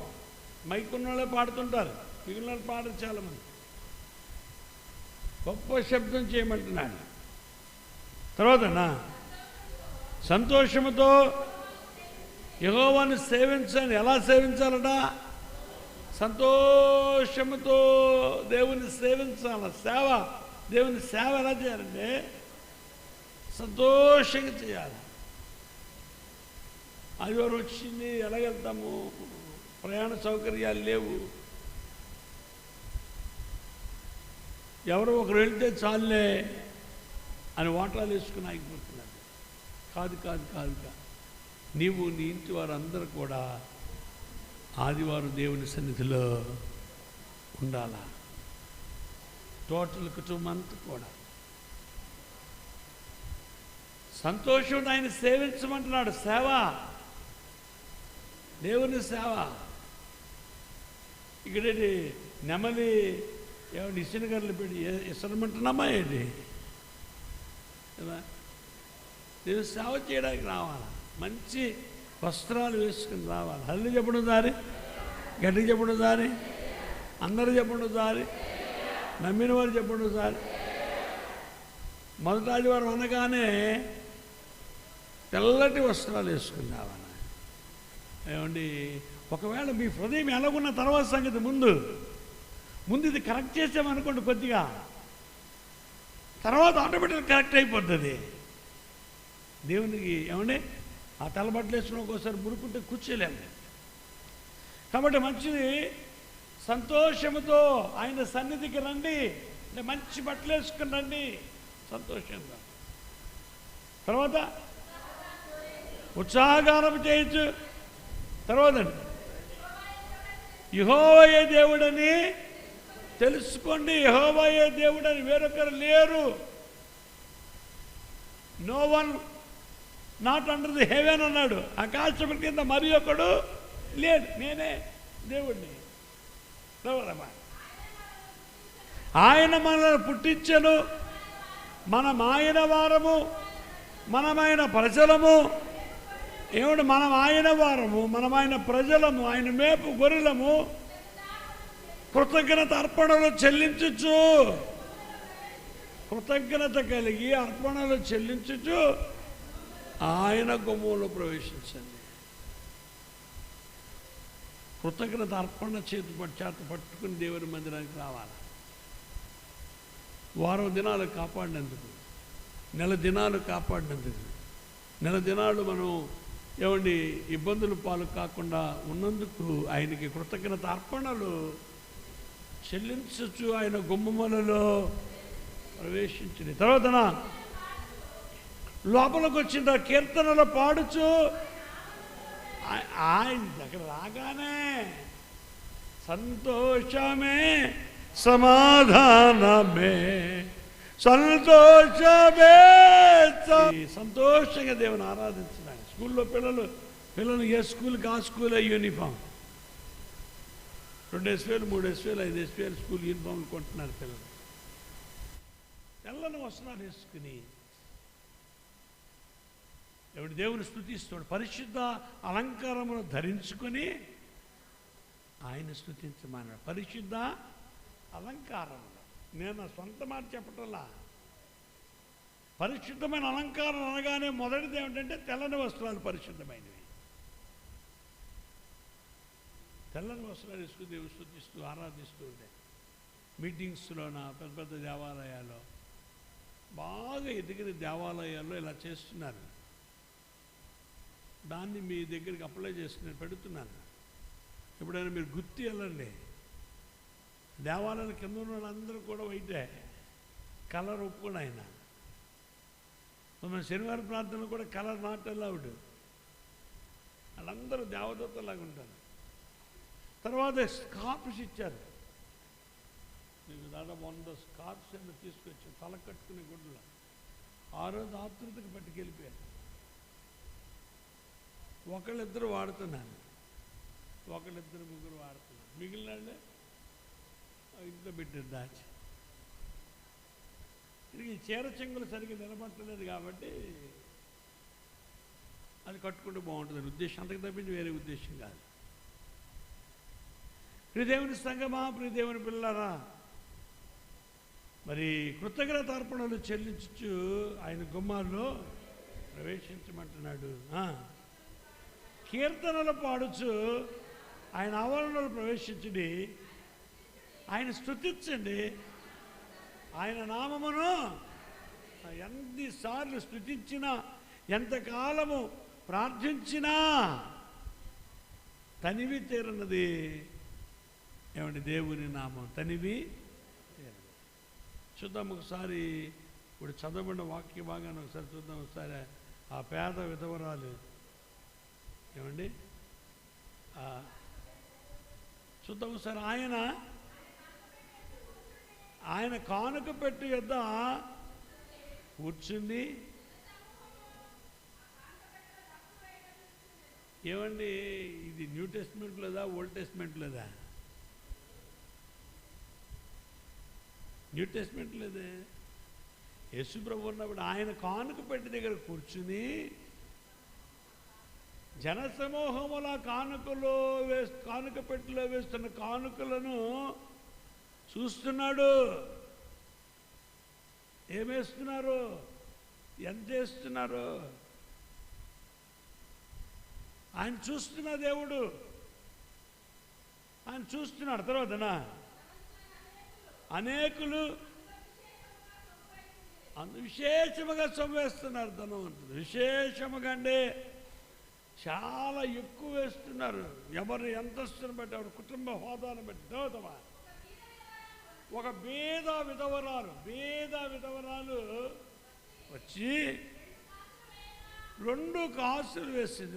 మైకున్న వాళ్ళే పాడుతుంటారు, మిగిలిన వాళ్ళు పాడరు చాలామంది. గొప్ప శబ్దం చేయమంటున్నాడు. తర్వాతనా సంతోషముతో యెహోవాను సేవించాలి. ఎలా సేవించాలట? సంతోషముతో దేవుని సేవించాలి. సేవ, దేవుని సేవ ఎలా చేయాలంటే సంతోషంగా చేయాలి. ఆదివారం వచ్చింది, ఎలాగెళ్తాము, ప్రయాణ సౌకర్యాలు లేవు, ఎవరో ఒకరు వెళ్తే చాలులే అని వాటాలు వేసుకుని ఆగిపోతున్నారు. కాదు కాదు కాదు కాదు, నీవు నీ ఇంటి వారందరూ కూడా ఆదివారం దేవుని సన్నిధిలో ఉండాలా. టోటల్ కుటుంబం అంతా కూడా సంతోషం ఆయన సేవించమంటున్నాడు. సేవ, దేవుని సేవ. ఇక్కడేంటి నెమలి ఏమంటే ఇసునగర్లు పెట్టి ఇసరమంటున్నామా ఏంటి కదా? దేవుని సేవ చేయడానికి రావాలా, మంచి వస్త్రాలు వేసుకుని రావాలి. హల్లు చెప్పడం దారి, గట్టిగా చెప్పడం దారి, అందరూ చెప్పడం దారి, నమ్మిన వారు చెప్పడం దారి. మొదటి ఆదివారం అనగానే తెల్లటి వస్త్రాలు వేసుకుని రావాలి. ఏమండి, ఒకవేళ మీ హృదయం ఎలాగున్న తర్వాత సంగతి ముందు ఇది కరెక్ట్ చేసామనుకోండి, కొద్దిగా తర్వాత ఆటోమేటిక్గా కరెక్ట్ అయిపోతుంది. దేవునికి ఏమండి ఆ తెల్లబట్టలు వేసుకుని ఒక్కోసారి మురుకుంటే కూర్చోలేము. కాబట్టి మంచిది, సంతోషముతో ఆయన సన్నిధికి రండి, మంచి బట్టలు వేసుకుని రండి సంతోషంగా. తర్వాత ఉత్సాహగానం చేయొచ్చు. తర్వాత యెహోవాయే దేవుడని తెలుసుకోండి. యెహోవాయే దేవుడని వేరొకరు లేరు. No one not under the heaven అన్నాడు. ఆకాశం కింద మరి ఒకడు లేడు, నేనే దేవుడిని. ఆయన మనల్ని పుట్టించను, మనం ఆయన వారము, మనమైన ప్రజలము. ఏమిటి? మనం ఆయన వారము, మనం ఆయన ప్రజలము, ఆయన మేపు గొర్రెలము. కృతజ్ఞత అర్పణలు చెల్లించచ్చు, కృతజ్ఞత కలిగి అర్పణలు చెల్లించచ్చు ఆయన గుమ్మంలో ప్రవేశించండి. కృతజ్ఞత అర్పణ చేత పట్టుకుని దేవుని మందిరానికి రావాలి. వారం దినాలు కాపాడినందుకు, నెల దినాలు కాపాడినందుకు, నెల దినాలు మనం ఏమండి ఇబ్బందులు పాలు కాకుండా ఉన్నందుకు ఆయనకి కృతజ్ఞత అర్పణలు చెల్లించచ్చు. ఆయన గుమ్మములలో ప్రవేశించింది. తర్వాత లోపలికి వచ్చిన కీర్తనలు పాడుచు ఆయన దగ్గర రాగానే సంతోషమే సమాధానమే, సంతోషమే. సంతోషంగా దేవుని ఆరాధించడానికి. స్కూల్లో పిల్లలు ఏ స్కూల్కి ఆ స్కూల్ యూనిఫామ్ 2,000, 3,000, 5,000 స్కూల్ యూనిఫామ్లు కొంటున్నారు పిల్లలు. తెల్లని వస్త్రాలు వేసుకుని ఎవడు దేవుని స్తుతిస్తాడు. పరిశుద్ధ అలంకారమును ధరించుకొని ఆయన స్తుతించమన్నాడు. పరిశుద్ధ అలంకారములు. నేను సొంత మాట చెప్పటంలా. పరిశుద్ధమైన అలంకారం అనగానే మొదటిది ఏమిటంటే తెల్లని వస్త్రాలు పరిశుద్ధమైనవి. తెల్లని వస్త్రాలు వేసుకుని దేవుడు స్తుతిస్తూ ఆరాధిస్తూ ఉండే మీటింగ్స్లోన పెద్ద పెద్ద దేవాలయాల్లో, బాగా ఎదిగిన దేవాలయాల్లో ఇలా చేస్తున్నారు. దాన్ని మీ దగ్గరికి అప్లై చేసి పెడుతున్నాను. ఎప్పుడైనా మీరు గుర్తు వెళ్ళండి, దేవాలయాల కింద ఉన్న వాళ్ళందరూ కూడా వైటే, కలర్ ఒప్పుకోండి. ఆయన మన శనివారం ప్రార్థనలు కూడా కలర్ నాట్ అలౌడ్. వాళ్ళందరూ దేవదత్తలాగా ఉంటారు. తర్వాత స్కార్ప్స్ ఇచ్చారు. మీకు దాదాపు 100 స్కార్ప్స్ ఏమో తీసుకొచ్చారు, తల కట్టుకునే గుడ్డలో. ఆ రోజు ఆతృతకు పట్టుకెళ్ళిపోయారు. ఒకళ్ళిద్దరు వాడుతున్నాను, ఒకళ్ళిద్దరు ముగ్గురు వాడుతున్నారు. మిగిలిన ఇంట్లో పెట్టారు దాచి. ఇది చీర చెంగులు సరిగ్గా నిలబట్టలేదు కాబట్టి అది కట్టుకుంటూ బాగుంటుంది ఉద్దేశం, అంతకు తప్పించి వేరే ఉద్దేశం కాదు. ప్రియదేవుని సంగమా, ప్రియదేవుని పిల్లరా, మరి కృతజ్ఞత అర్పణలు చెల్లించు ఆయన గుమ్మాల్లో ప్రవేశించమంటున్నాడు. కీర్తనలు పాడుచు ఆయన ఆవరణలో ప్రవేశించండి, ఆయన స్తుతించండి, ఆయన నామమును ఎన్నిసార్లు స్తుతించినా, ఎంతకాలము ప్రార్థించినా తనివి తీరన్నది. ఏమండి దేవుని నామం తనివి తీరదు. చూద్దాం ఒకసారి, ఇప్పుడు చదవబడిన వాక్య భాగాన్ని ఒకసారి చూద్దాం. ఒకసారి ఆ పేద విధవరాలు ఏమండి చూద్దాం సార్. ఆయన కానుక పెట్టు యొద్ద కూర్చుంది. ఏమండి, ఇది న్యూ టెస్ట్మెంట్ లేదా ఓల్డ్ టెస్ట్మెంట్ లేదా? న్యూ టెస్ట్మెంట్ లేదే. యేసు ప్రభు ఉన్నప్పుడు ఆయన కానుక పెట్టి దగ్గర కూర్చుని జనసమూహముల కానుక పెట్టిలో వేస్తున్న కానుకలను చూస్తున్నాడు. ఏమేస్తున్నారు, ఎంత వేస్తున్నారు ఆయన చూస్తున్న దేవుడు. ఆయన చూస్తున్నాడు. తర్వాతనా అనేకులు విశేషముగా సొమ్మేస్తున్నారు. ధనవంతులు విశేషముగా అంటే చాలా ఎక్కువ వేస్తున్నారు. ఎవరు ఎంతస్తుని బట్టి, ఎవరి కుటుంబ హోదాను బట్టి. దోతమా ఒక బీద విధవరాలు వచ్చి 2 కాసులు వేసింది.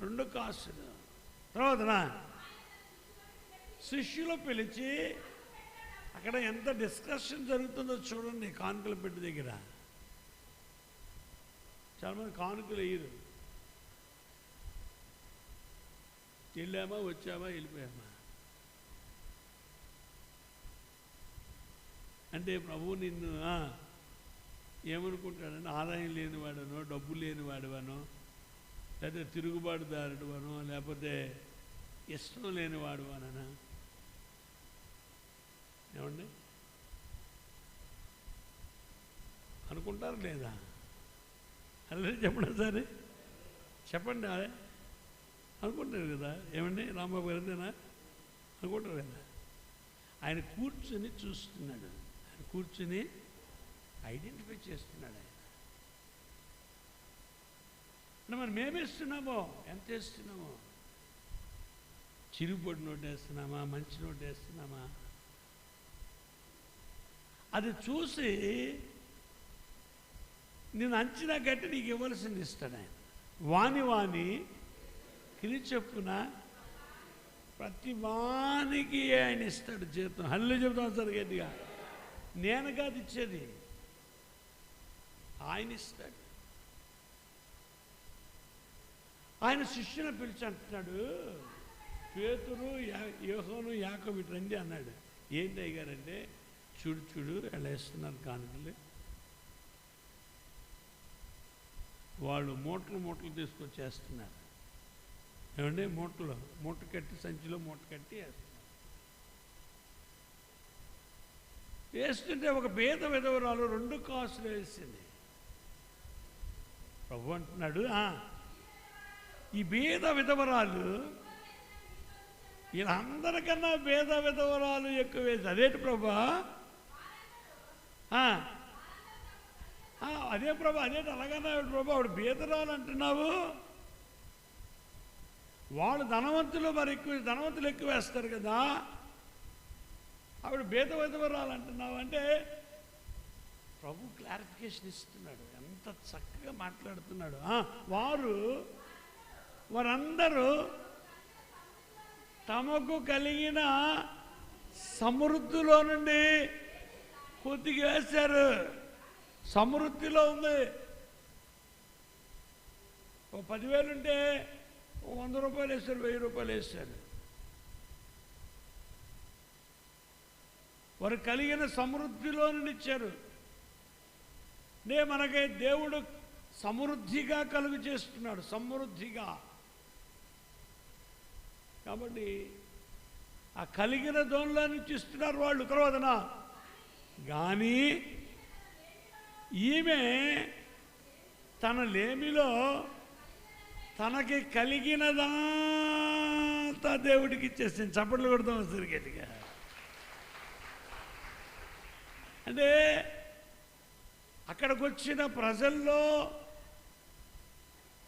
రెండు కాసులు. తర్వాతనా శిష్యులు పిలిచి, అక్కడ ఎంత డిస్కషన్ జరుగుతుందో చూడండి. కానుకలు పెట్టి దగ్గర చాలామంది కానుకలు వేయరు. వెళ్ళామా, వచ్చామా, వెళ్ళిపోయామా అంటే ప్రభువు నిన్ను ఏమనుకుంటాడంటే ఆదాయం లేనివాడనో, డబ్బు లేనివాడువనో, లేకపోతే తిరుగుబాటుదారుడువనో, లేకపోతే ఇష్టం లేనివాడువననా? ఏమండి అనుకుంటారు లేదా? అలా చెప్పండి సరే, చెప్పండి. అనుకుంటారు కదా. ఏమండి రాంబాబు గారు అంతేనా? అనుకుంటారు కదా. ఆయన కూర్చుని చూస్తున్నాడు. ఆయన కూర్చుని ఐడెంటిఫై చేస్తున్నాడు. ఆయన అంటే మనం ఏమేస్తున్నామో, ఎంత వేస్తున్నామో, చిరుగుబొడి నోటు వేస్తున్నామా, మంచి నోటు వేస్తున్నామా, అది చూసి నేను అంచనా గట్టి నీకు ఇవ్వాల్సింది ఇస్తాడు ఆయన. వాని కిరి చెప్పున ప్రతి వానికి ఆయన ఇస్తాడు జీతం. హల్లు చెబుతాను సార్ గట్టిగా. నేను కాదు ఇచ్చేది, ఆయన ఇస్తాడు. ఆయన శిష్యుని పిలిచి అంటున్నాడు, పేతురు, యోహాను, యాకోబు ఇటు రండి అన్నాడు. ఏంటి అయ్యారంటే, చూడు ఎలా వేస్తున్నారు కానుకలు. వాళ్ళు మూటలు తీసుకొచ్చేస్తున్నారు. ఏమంటే మూట కట్టి, సంచిలో మూట కట్టి వేస్తుంటే ఒక బీద విధవరాలు 2 కాసులు వేసింది. ప్రభు అంటున్నాడు, ఈ బీద విధవరాలు వీళ్ళందరికన్నా బీద విధవరాలు ఎక్కువ వేసి. అదేంటి ప్రభా? అదే ప్రభా, అదేంటి అలాగన్నా ప్రభా? ఆవిడ బీదరాలు అంటున్నావు. వాళ్ళు ధనవంతులు ఎక్కువ వేస్తారు కదా, ఆవిడ బీద విధవరాలు అంటున్నావు అంటే ప్రభు క్లారిఫికేషన్ ఇస్తున్నాడు. ఎంత చక్కగా మాట్లాడుతున్నాడు. వారందరూ తమకు కలిగిన సమృద్ధిలో నుండి కొద్దిగా వేశారు. సమృద్ధిలో ఉంది. 10,000 ఉంటే 100 రూపాయలు వేశారు, 1000 రూపాయలు వేశారు. వారు కలిగిన సమృద్ధిలో నుండి ఇచ్చారు. మనకి దేవుడు సమృద్ధిగా కలుగు చేస్తున్నాడు, సమృద్ధిగా. కాబట్టి ఆ కలిగిన దోన్లో నుంచి ఇస్తున్నారు వాళ్ళు. తర్వాతన కానీ ఈమె తన లేమిలో తనకి కలిగినదంతా దేవుడికి ఇచ్చేసింది. చప్పట్లు కొడతాం సరిగట్టిగా. అంటే అక్కడికి వచ్చిన ప్రజల్లో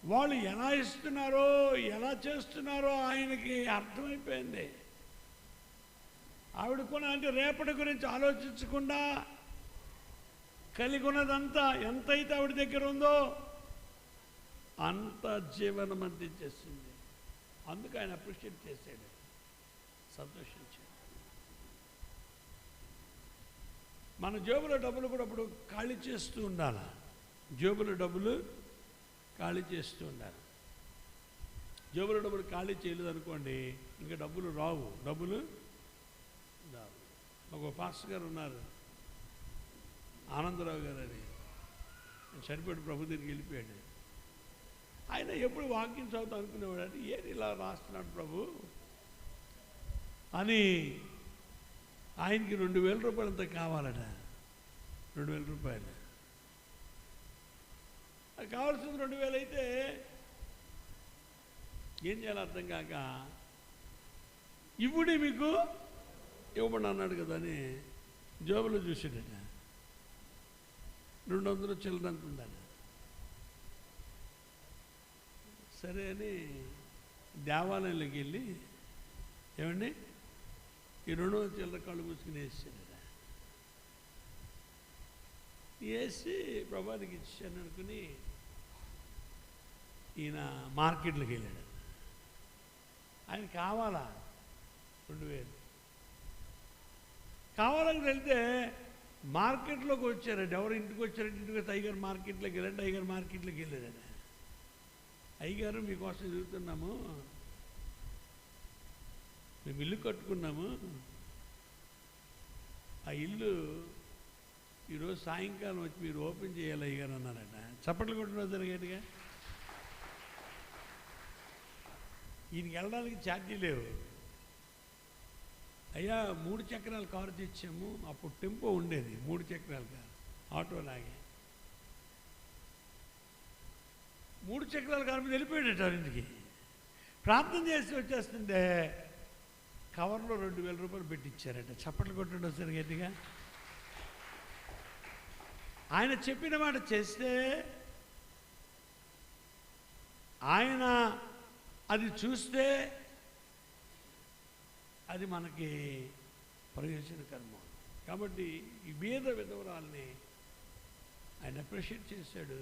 వాళ్ళు ఎలా ఇస్తున్నారో, ఎలా చేస్తున్నారో ఆయనకి అర్థమైపోయింది. ఆవిడ కూడా అంటే రేపటి గురించి ఆలోచించకుండా కలిగి ఉన్నదంతా ఎంతైతే ఆవిడ దగ్గర ఉందో అంత జీవనం అందించేసింది. అందుకు ఆయన అప్రిషియేట్ చేశాడు. సంతోషించాడు. మన జేబులో డబ్బులు కూడా అప్పుడు ఖాళీ చేస్తూ ఉండాలి. జేబులో డబ్బులు ఖాళీ చేస్తూ ఉండాలి. జేబులో డబ్బులు ఖాళీ చేయలేదు అనుకోండి, ఇంకా డబ్బులు రావు. ఒక పాస్టర్ గారు ఉన్నారు, ఆనందరావు గారు అని. చనిపోయాడు, ప్రభు దగ్గరికి వెళ్ళిపోయాడు. ఆయన ఎప్పుడు వాక్యం చదువుతూ అనుకునేవాడు, అంటే ఏది ఇలా రాస్తున్నాడు ప్రభు అని. ఆయనకి 2,000 రూపాయలు అంత కావాలట. 2,000 రూపాయలు అది కావాల్సింది. 2,000 అయితే ఏం చేయాలో అర్థం కాక, ఇప్పుడే మీకు ఇవ్వబడి అన్నాడు కదా అని జేబులో చూసాడట. 200 చిల్లరంటుందని. సరే అని దేవాలయంలోకి వెళ్ళి, ఏమండి ఈ 200 చిల్లర కళ్ళు మూసుకుని వేసాడట. వేసి ప్రభానికి ఇచ్చాను అనుకుని ఈయన మార్కెట్లోకి వెళ్ళాడు. ఆయన కావాలా 2,000 కావాలని వెళ్తే మార్కెట్లోకి వచ్చారండి. ఎవరు ఇంటికి వచ్చారంటే ఇంటికి టైగర్ మార్కెట్లోకి వెళ్ళండి. టైగర్ మార్కెట్లోకి వెళ్ళారండి. అయ్యగారు మీకోసం తిరుగుతున్నాము, మేము ఇల్లు కట్టుకున్నాము, ఆ ఇల్లు ఈరోజు సాయంకాలం వచ్చి మీరు ఓపెన్ చేయాలి అయ్యగారు అన్నారట. చప్పట్లు కొట్టుకున్నారు జరిగేట్టుగా. ఈయనకి వెళ్ళడానికి ఛార్జీ లేవు. అయ్యా 3 చక్రాల కారు తెచ్చాము, అప్పుడు టెంపో ఉండేది, 3 చక్రాల కారు, ఆటోలాగే 3 చక్రాల కారు మీద వెళ్ళిపోయాడట ఇంటికి. ప్రార్థన చేసి వచ్చేస్తుంటే కవర్లో 2,000 రూపాయలు పెట్టించారట. చప్పట్లు కొట్టడం సరి గట్టిగా. ఆయన చెప్పిన మాట చేస్తే ఆయన అది చూస్తే అది మనకి ప్రయోజనకరము. కాబట్టి ఈ బీద విధవరాల్ని ఆయన అప్రిషియేట్ చేశాడు.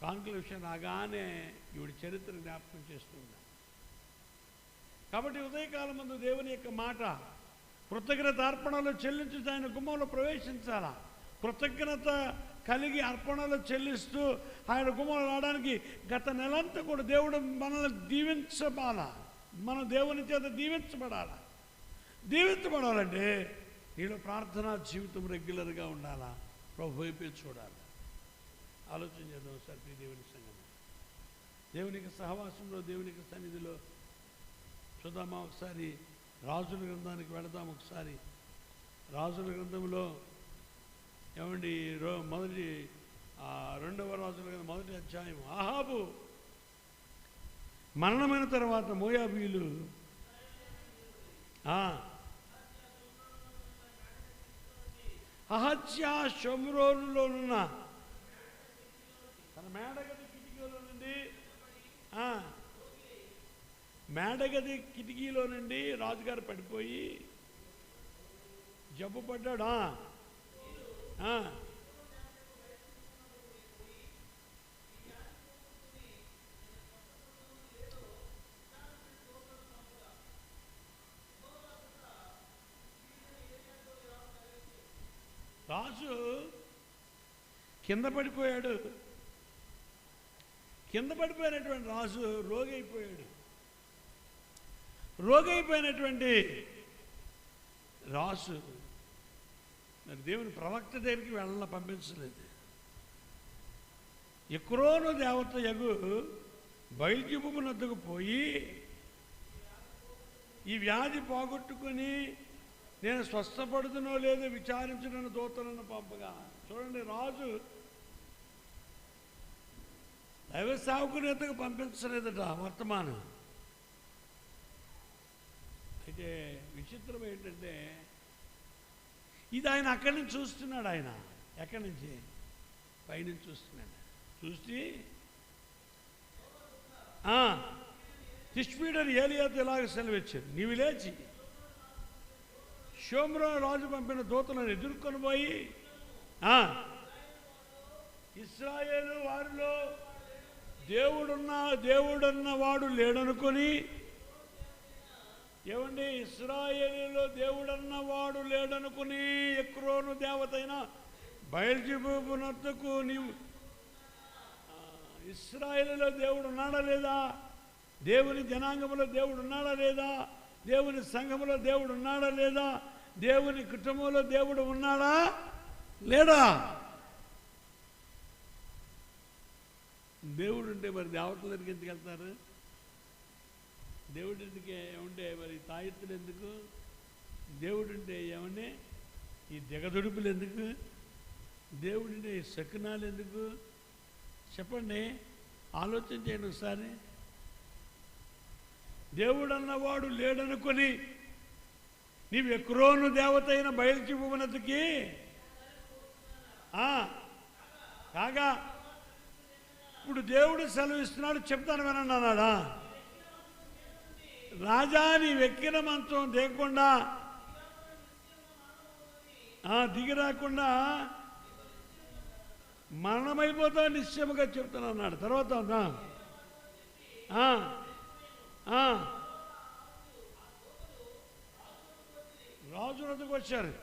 కాన్క్లూషన్ రాగానే ఈవిడ చరిత్ర జ్ఞాపకం చేస్తున్నాడు. కాబట్టి ఉదయకాలం ముందు దేవుని యొక్క మాట, కృతజ్ఞత అర్పణలు చెల్లించు ఆయన గుమ్మంలో ప్రవేశించాలా. కృతజ్ఞత కలిగి అర్పణలు చెల్లిస్తూ ఆయన గుమ్మంలో రావడానికి గత నెలంతా కూడా దేవుడు మనల్ని దీవించబాలా. మనం దేవుని చేత దీవించబడాలంటే నీలో ప్రార్థనా జీవితం రెగ్యులర్గా ఉండాలా. ప్రభు వైపే చూడాలి. ఆలోచన చేద్దాం ఒకసారి. దేవుని సంగతి, దేవునికి సహవాసంలో, దేవునికి సన్నిధిలో చూద్దామా. ఒకసారి రాజుల గ్రంథానికి వెళదాం. ఒకసారి రాజుల గ్రంథంలో ఏమండి మొదటి 2వ రాజుల గ్రంథం 1వ అధ్యాయం. అహాబు మరణమైన తర్వాత మోయాబీయులు అహజ్యా షోమ్రోనులోనున్న తన మేడగది కిటికీలో నుండి రాజుగారు పడిపోయి జబ్బు పడ్డాడా. రాజు కింద పడిపోయాడు. కింద పడిపోయినటువంటి రాజు రోగైపోయాడు. రోగైపోయినటువంటి రాజు మరి దేవుని ప్రవక్త దగ్గరికి వెళ్ళాలని పంపించలేదు. ఎక్రోను దేవత యగు బయల్జెబూబునొద్దకు పోయి ఈ వ్యాధి పోగొట్టుకుని నేను స్వస్థపడుతునో లేదో విచారించిన దూతలను పంపగా. చూడండి, రాజు దైవ సేవకుని ఎద్దకు పంపించలేదట వర్తమానం. అయితే విచిత్రం ఏంటంటే ఇది ఆయన అక్కడి నుంచి చూస్తున్నాడు. ఆయన ఎక్కడి నుంచి? పైనుంచి చూస్తున్నాడు. చూసి తిష్పీడని ఏలియాతో ఇలాగ సెలవిచ్చాడు, నీవు లేచి షోమ్రోను రాజు పంపిన దూతలను ఎదుర్కొని పోయి ఇశ్రాయేలు వారిలో దేవుడన్న వాడు లేడనుకొని ఏమండి, ఇశ్రాయేలీలో దేవుడన్నవాడు లేడనుకుని ఎక్రోను దేవతైన బయల్జెబూబునొద్దకు నీవు ఇశ్రాయేలీలో దేవుడు ఉన్నాడా లేదా? దేవుని జనాంగంలో దేవుడు ఉన్నాడా లేదా? దేవుని సంఘంలో దేవుడు ఉన్నాడా లేదా? దేవుని కుటుంబంలో దేవుడు ఉన్నాడా లేడా? దేవుడు ఉంటే మరి దేవతల దగ్గరికి ఎందుకు వెళ్తారు? దేవుడి ఎందుకు ఏమంటే మరి తాయెత్తులు ఎందుకు? దేవుడు ఉంటే ఏమంటే ఈ దిగదుడుపులు ఎందుకు? దేవుడి శకునాలు ఎందుకు? చెప్పండి, ఆలోచన చేయండి ఒకసారి. దేవుడు అన్నవాడు లేడనుకొని నీవు ఎక్రోను దేవత అయిన బయల్జెబూబునొద్దకి కాగా ఇప్పుడు దేవుడు సెలవిస్తున్నాడు, చెప్తాను వినండి అన్నాడా? రాజా, నీ వెక్కిన మంచం దిగకుండా దిగి రాకుండా మరణమైపోతావు నిశ్చయముగా చెప్తాను అన్నాడు. తర్వాత రాజు వద్దకు వచ్చారు.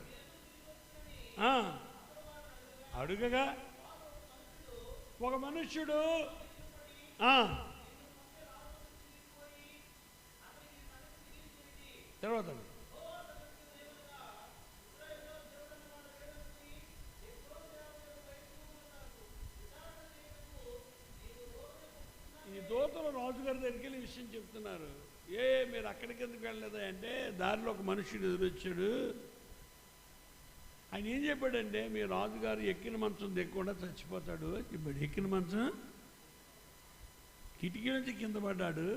అడుగగా ఒక మనుష్యుడు తర్వాత ఈ దూతలు రాజుగారి దగ్గరికి వెళ్ళి విషయం చెప్తున్నారు. మీరు అక్కడికి ఎందుకు వెళ్ళలేదా అంటే, దారిలో ఒక మనుషుడు ఎదురొచ్చాడు. ఆయన ఏం చెప్పాడంటే, మీ రాజుగారు ఎక్కిన మంచం దిగకుండా చచ్చిపోతాడు అని చెప్పాడు. ఎక్కిన మంచం కిటికీ నుంచి కింద పడ్డాడు,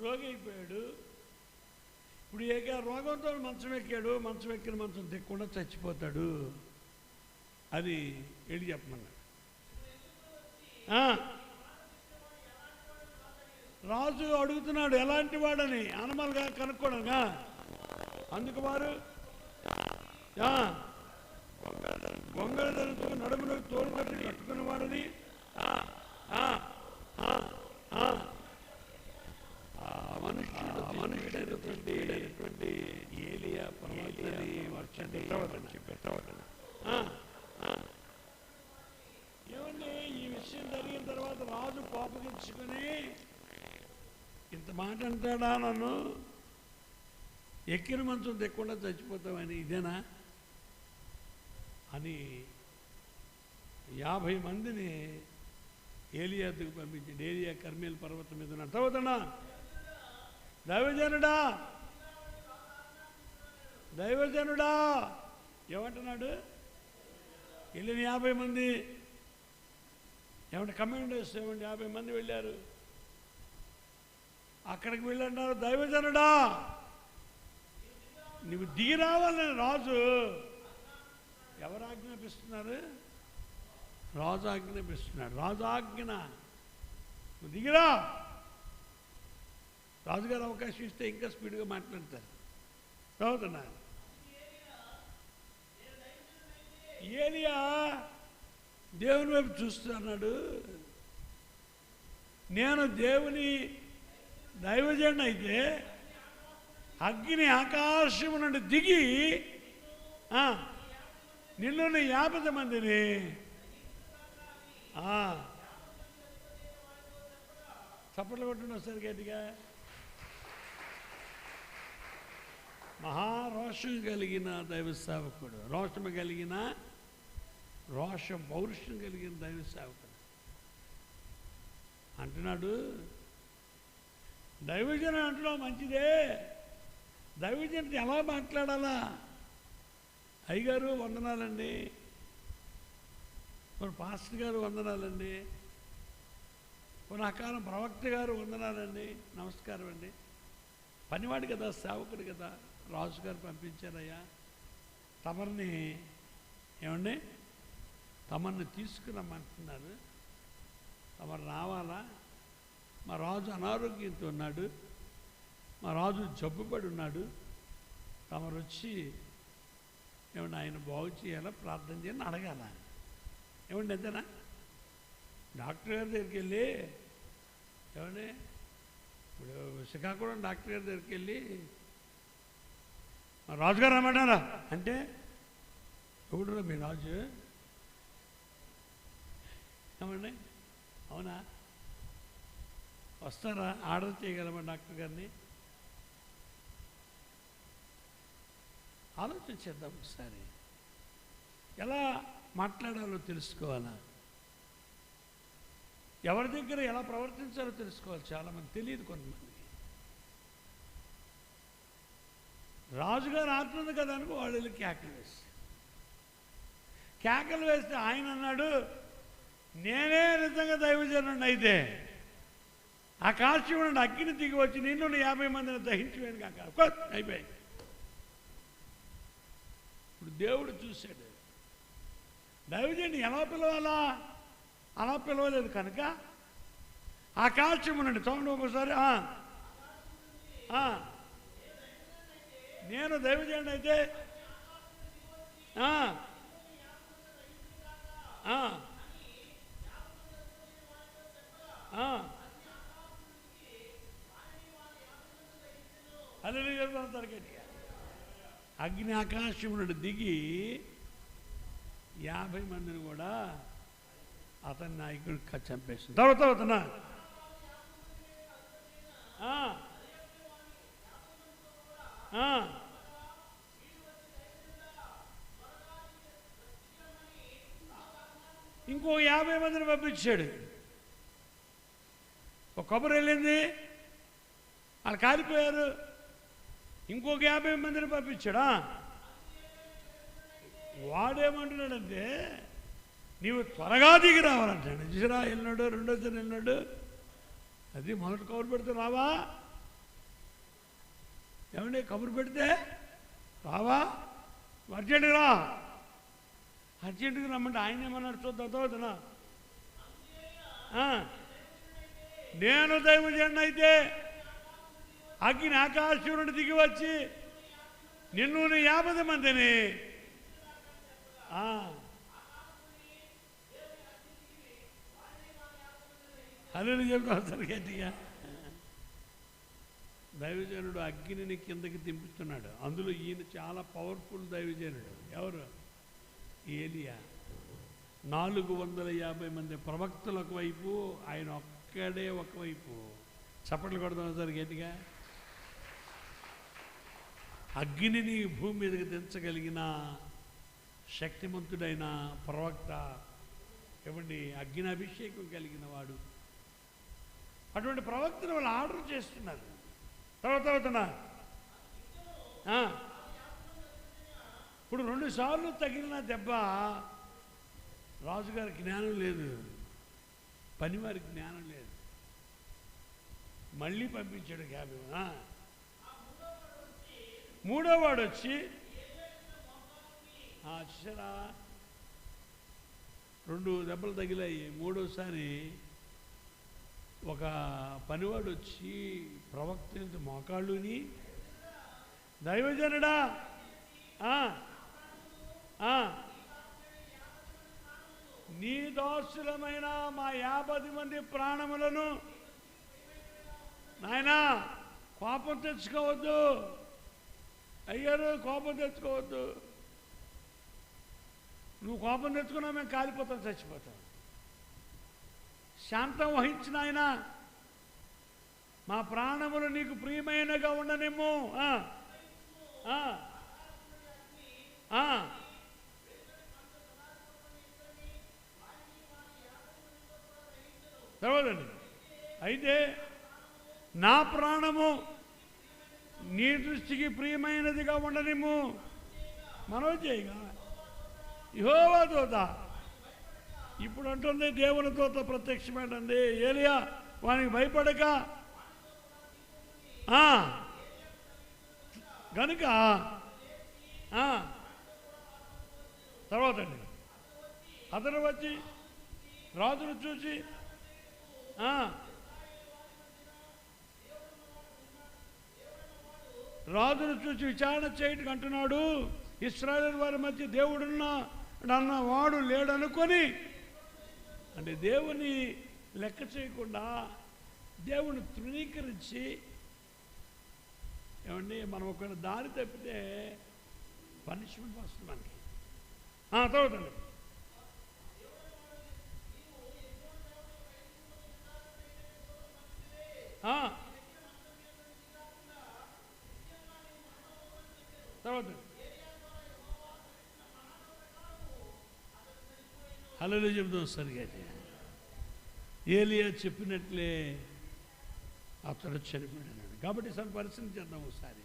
రోగి అయిపోయాడు. ఇప్పుడు రోగంతో మంచం ఎక్కాడు, మంచం ఎక్కిన మంచం దిగకుండా చచ్చిపోతాడు. అది వెళ్ళి చెప్పమన్నాడు. రాజు అడుగుతున్నాడు ఎలాంటి వాడని, అనుమాలుగా కనుక్కోడగా. అందుకు వారు గొంగళ నడుమును తోడు కట్టి కట్టుకున్న వాడని మనుష్యుడైనటువంటి ఏలియా పర్వతాన్ని పెట్టవటను. ఏమండి, ఈ విషయం జరిగిన తర్వాత రాజు కోపగించుకుని ఇంత మాట అంటాడా నన్ను, ఎక్కిన మంచం తెక్కకుండా చచ్చిపోతామని, ఇదేనా అని 50 మందిని ఏలియాకు పంపించండి. ఏలియా కర్మేల్ పర్వతం మీద ఉన్నాడు. చదువుతున్నా, దైవజనుడా ఏమంటున్నాడు? వెళ్ళిన 50 మంది ఏమంటే కమాండర్స్ ఏమంటే 50 మంది వెళ్ళారు. అక్కడికి వెళ్ళంటారు, దైవజనుడా నువ్వు దిగి రావాలని రాజు ఎవరు ఆజ్ఞాపిస్తున్నారు? రాజు ఆజ్ఞాపిస్తున్నాడు. రాజు ఆజ్ఞ, నువ్వు దిగిరా. రాజుగారు అవకాశం ఇస్తే ఇంకా స్పీడ్గా మాట్లాడతారు. చదువుతున్నా, ఏలియా దేవుని వైపు చూస్తున్నాడు. నేను దేవుని దైవజనుడు అయితే అగ్ని ఆకాశము నుండి దిగి నిన్ను 50 మందిని చప్పట్లు కొట్టిన వస్తారు గట్టిగా. మహారోషం కలిగిన దైవ సేవకుడు, రోషం కలిగిన పౌరుషం కలిగిన దైవ సేవకుడు అంటున్నాడు, దైవజనం అంటున్నావు మంచిదే, దైవజనుడు ఎలా మాట్లాడాలా? అయ్యగారు వందనాలండి, మన పాస్టర్ గారు వందనాలండి, మన అకాలం ప్రవక్త గారు వందనాలండి, నమస్కారం అండి. పనివాడు కదా, సేవకుడు కదా, రాజుగారు పంపించారయ్యా తమరిని, ఏమండి తమరిని తీసుకురమ్మంటున్నారు, తమరు రావాలా? మా రాజు అనారోగ్యంతో ఉన్నాడు, మా రాజు జబ్బుపడి ఉన్నాడు, తమరు వచ్చి ఏమన్నా ఆయన బాగు చేయాలా, ప్రార్థన చేయాలని అడగాల. ఏమండి అంతేనా? డాక్టర్ గారి దగ్గరికి వెళ్ళి ఏమండి ఇప్పుడు శ్రీకాకుళం డాక్టర్ గారి దగ్గరికి వెళ్ళి రాజుగారు రమ్మన్నారా అంటే ఎవడురా మీ రాజు ఏమండి అవునా వస్తారా ఆర్డర్ చేయగలమా డాక్టర్ గారిని ఆలోచించేద్దాం ఒకసారి ఎలా మాట్లాడాలో తెలుసుకోవాలా ఎవరి దగ్గర ఎలా ప్రవర్తించాలో తెలుసుకోవాలి చాలామంది తెలియదు కొంతమంది రాజుగారు ఆత్మది కదా అనుకో వాళ్ళు కేకలు వేస్తే ఆయన అన్నాడు నేనే నిజంగా దైవజనుడిని అయితే ఆ కాల్చివుడు అగ్గిని దిగి వచ్చి నిన్ను 50 మందిని దహించిపోయాను కాక అయిపోయాయి ఇప్పుడు దేవుడు చూశాడు దైవజనుడిని ఎలా పిలవాలా అలా పిలవలేదు కనుక ఆ కాల్చివునండి చూడండి ఒకసారి నేను దైవజనుడిని అయితే అగ్ని ఆకాశం నుండి దిగి 50 మందిని కూడా అతని నాయకుడు చంపేసింది తర్వాత ఇంకో 50 మందిని పంపించాడు ఒక కొబ్బరి వెళ్ళింది వాళ్ళు కాలిపోయారు ఇంకొక 50 మందిని పంపించాడా వాడేమంటున్నాడంటే నీవు త్వరగా దిగి రావాలంటాడు చూసిరా వెళ్ళినాడు రెండోసారి వెళ్ళినాడు అది మొదటి కబురు పెడితే రావా ఏమండి కబురు పెడితే రావా అర్జెంటుగా రా అర్జెంటుగా రమ్మంటే ఆయన ఏమన్నాడు చూద్దాం నేను దైవజనుడిని అయితే అగ్ని ఆకాశం నుండి దిగి వచ్చి నిన్ను 50 మందిని అల్లుడు చెప్తాను గట్టిగా దైవజనుడు అగ్నిని కిందకి దింపుతున్నాడు అందులో ఈయన చాలా పవర్ఫుల్ దైవజనుడు ఎవరు ఏలియా 450 మంది ప్రవక్తలు ఒకవైపు ఆయన ఒక్కడే ఒకవైపు చప్పట్లు కొడతాం సార్ గట్టిగా అగ్నిని భూమి మీదకి దించగలిగిన శక్తిమంతుడైన ప్రవక్త ఏమండి అగ్ని అభిషేకం కలిగిన వాడు అటువంటి ప్రవక్తను వాళ్ళు ఆర్డర్ చేస్తున్నారు తర్వాత ఇప్పుడు 2 సార్లు తగిలిన దెబ్బ రాజుగారి జ్ఞానం లేదు పనివారికి జ్ఞానం లేదు మళ్ళీ పంపించాడు 50 మూడో వాడు వచ్చి చూసారా 2 దెబ్బలు తగిలాయి మూడోసారి ఒక పనివాడు వచ్చి ప్రవక్త మోకాళ్ళుని దైవజనుడా నీ దాసులమైన మా 50 మంది ప్రాణములను నాయనా కోపం తెచ్చుకోవద్దు అయ్యారు కోపం తెచ్చుకోవద్దు నువ్వు కోపం తెచ్చుకున్నా మేము కాలిపోతాం చచ్చిపోతాం శాంతం వహించిన ఆయన మా ప్రాణములు నీకు ప్రియమైనగా ఉండనేమో తర్వాతండి అయితే నా ప్రాణము నీ దృష్టికి ప్రియమైనదిగా ఉండనేమో మనో చేయగా యెహోవా దూత ఇప్పుడు అంటుంది దేవుని దూత ప్రత్యక్షమైందండి ఏలియా వానికి భయపడక గనుక తర్వాత అండి అతను వచ్చి రాజును చూసి విచారణ చేయటం అంటున్నాడు ఇశ్రాయేలు వారి మధ్య దేవుడున్న వాడు లేడనుకొని అంటే దేవుని లెక్క చేయకుండా దేవుని తృణీకరించి ఏమండి మనం ఒకవేళ దారి తప్పితే పనిష్మెంట్ వస్తుంది మనకి. చదవదండి. తర్వాత హల్లెలూయా చెబుతాం. సరిగా ఏలియా చెప్పినట్లే అతడు చనిపోయాడు. కాబట్టి ఈసారి పరిశీలన చేద్దాం ఒకసారి.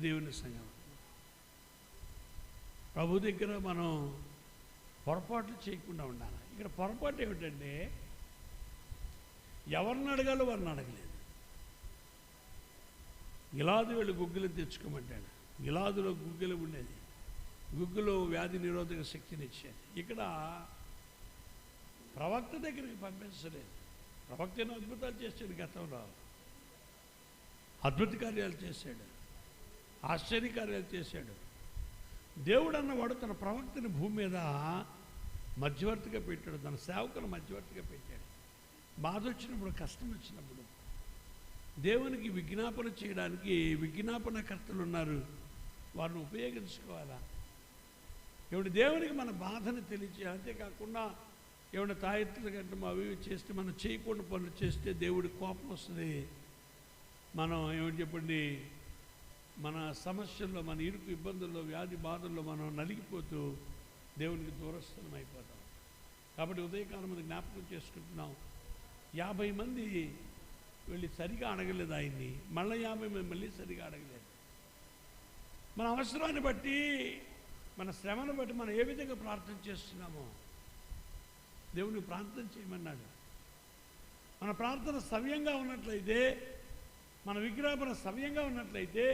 దేవుని సంఘం ప్రభు దగ్గర మనం పొరపాట్లు చేయకుండా ఉండాలి. ఇక్కడ పొరపాటు ఏమిటంటే ఎవరిని అడగాలో వారిని అడగలేదు. గిలాదు వెళ్ళి గుగ్గిలు తెచ్చుకోమంటాడు. గిలాదులో గుగ్గిలు ఉండేది. గుగ్గులో వ్యాధి నిరోధక శక్తిని ఇచ్చేది. ఇక్కడ ప్రవక్త దగ్గరికి పంపించలేదు. ప్రవక్త ఎన్నో అద్భుతాలు చేశాడు. గతంలో అద్భుత కార్యాలు చేశాడు, ఆశ్చర్యకార్యాలు చేశాడు. దేవుడు అన్నవాడు తన ప్రవక్తని భూమి మీద మధ్యవర్తిగా పెట్టాడు. తన సేవకులను మధ్యవర్తిగా పెట్టాడు. బాధ వచ్చినప్పుడు, కష్టం వచ్చినప్పుడు దేవునికి విజ్ఞాపన చేయడానికి విజ్ఞాపనకర్తలు ఉన్నారు. వారిని ఉపయోగించుకోవాలా. ఏమిటి దేవునికి మన బాధను తెలియచేయాలి. అంతేకాకుండా ఏమైనా తాయెత్తులు గంట అవి చేస్తే మనం చేయకుండా పనులు చేస్తే దేవుడికి కోపం వస్తుంది. మనం ఏమిటి చెప్పండి, మన సమస్యల్లో, మన ఇరుకు ఇబ్బందుల్లో, వ్యాధి బాధల్లో మనం నలిగిపోతూ దేవునికి దూరస్థలం అయిపోతాం. కాబట్టి ఉదయకాలం మనం జ్ఞాపకం చేసుకుంటున్నాం. 50 మంది వెళ్ళి సరిగా అడగలేదు ఆయన్ని. మళ్ళీ 50 మంది మళ్ళీ సరిగా అడగలేదు. మన అవసరాన్ని బట్టి, మన శ్రమను బట్టి మనం ఏ విధంగా ప్రార్థన చేస్తున్నామో దేవునికి ప్రార్థన చేయమన్నాడు. మన ప్రార్థన సవ్యంగా ఉన్నట్లయితే, మన విజ్ఞాపన సవ్యంగా ఉన్నట్లయితే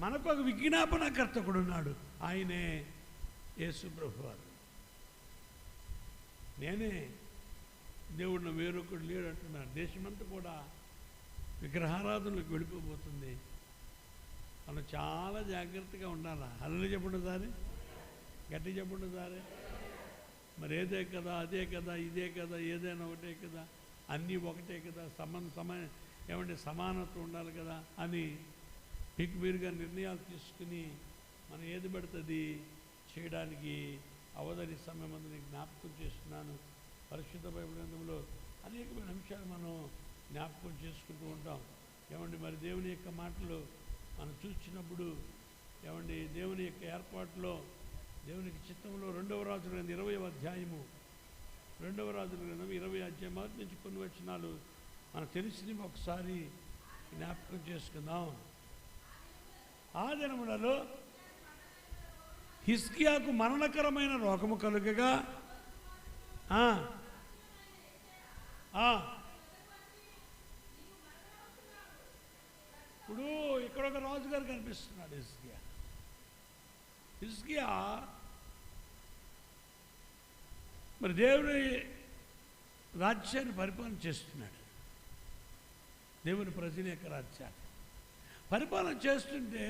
మనకు ఒక విజ్ఞాపనకర్త కూడా ఉన్నాడు. ఆయనే యేసు ప్రభువారు. నేనే దేవుడిని వేరొకడు లేడు అంటున్నాడు. దేశమంతా కూడా విగ్రహారాధనలకు వెళ్ళిపోబోతుంది. మనం చాలా జాగ్రత్తగా ఉండాలా. హల్లెలూయా చెప్పండి సారి, గట్టి చెప్పండి సారి. మరి ఏదే కదా, అదే కదా, ఇదే కదా, ఏదైనా ఒకటే కదా, అన్నీ ఒకటే కదా, ఏమంటే సమానత్వం ఉండాలి కదా అని మీకు మీరుగా నిర్ణయాలు తీసుకుని మనం ఏది పడుతుంది చేయడానికి అవదని సమయం అందు జ్ఞాపకం చేస్తున్నాను. పరిశుద్ధ బైబిల్ గ్రంథంలో అనేకమైన అంశాలు మనం జ్ఞాపకం చేసుకుంటూ ఉంటాం. ఏమండి మరి దేవుని యొక్క మాటలు మనం చూసినప్పుడు, ఏమండి దేవుని యొక్క ఏర్పాటులో, దేవునికి చిత్తంలో 2వ రాజుల గ్రంథం 20వ అధ్యాయము, 2వ రాజుల గ్రంథం 20వ అధ్యాయం మొదటి నుంచి కొన్ని వచనాలు మనకు తెలిసినవి ఒకసారి జ్ఞాపకం చేసుకుందాం. ఆ దినములలో హిజ్కియాకు మరణకరమైన రోగము కలుగగా ఇప్పుడు ఇక్కడ ఒక రాజుగారు కనిపిస్తున్నాడు. హిజ్కియా మరి దేవుని రాజ్యాన్ని పరిపాలన చేస్తున్నాడు. దేవుని ప్రజల యొక్క రాజ్యాన్ని పరిపాలన చేస్తుంటే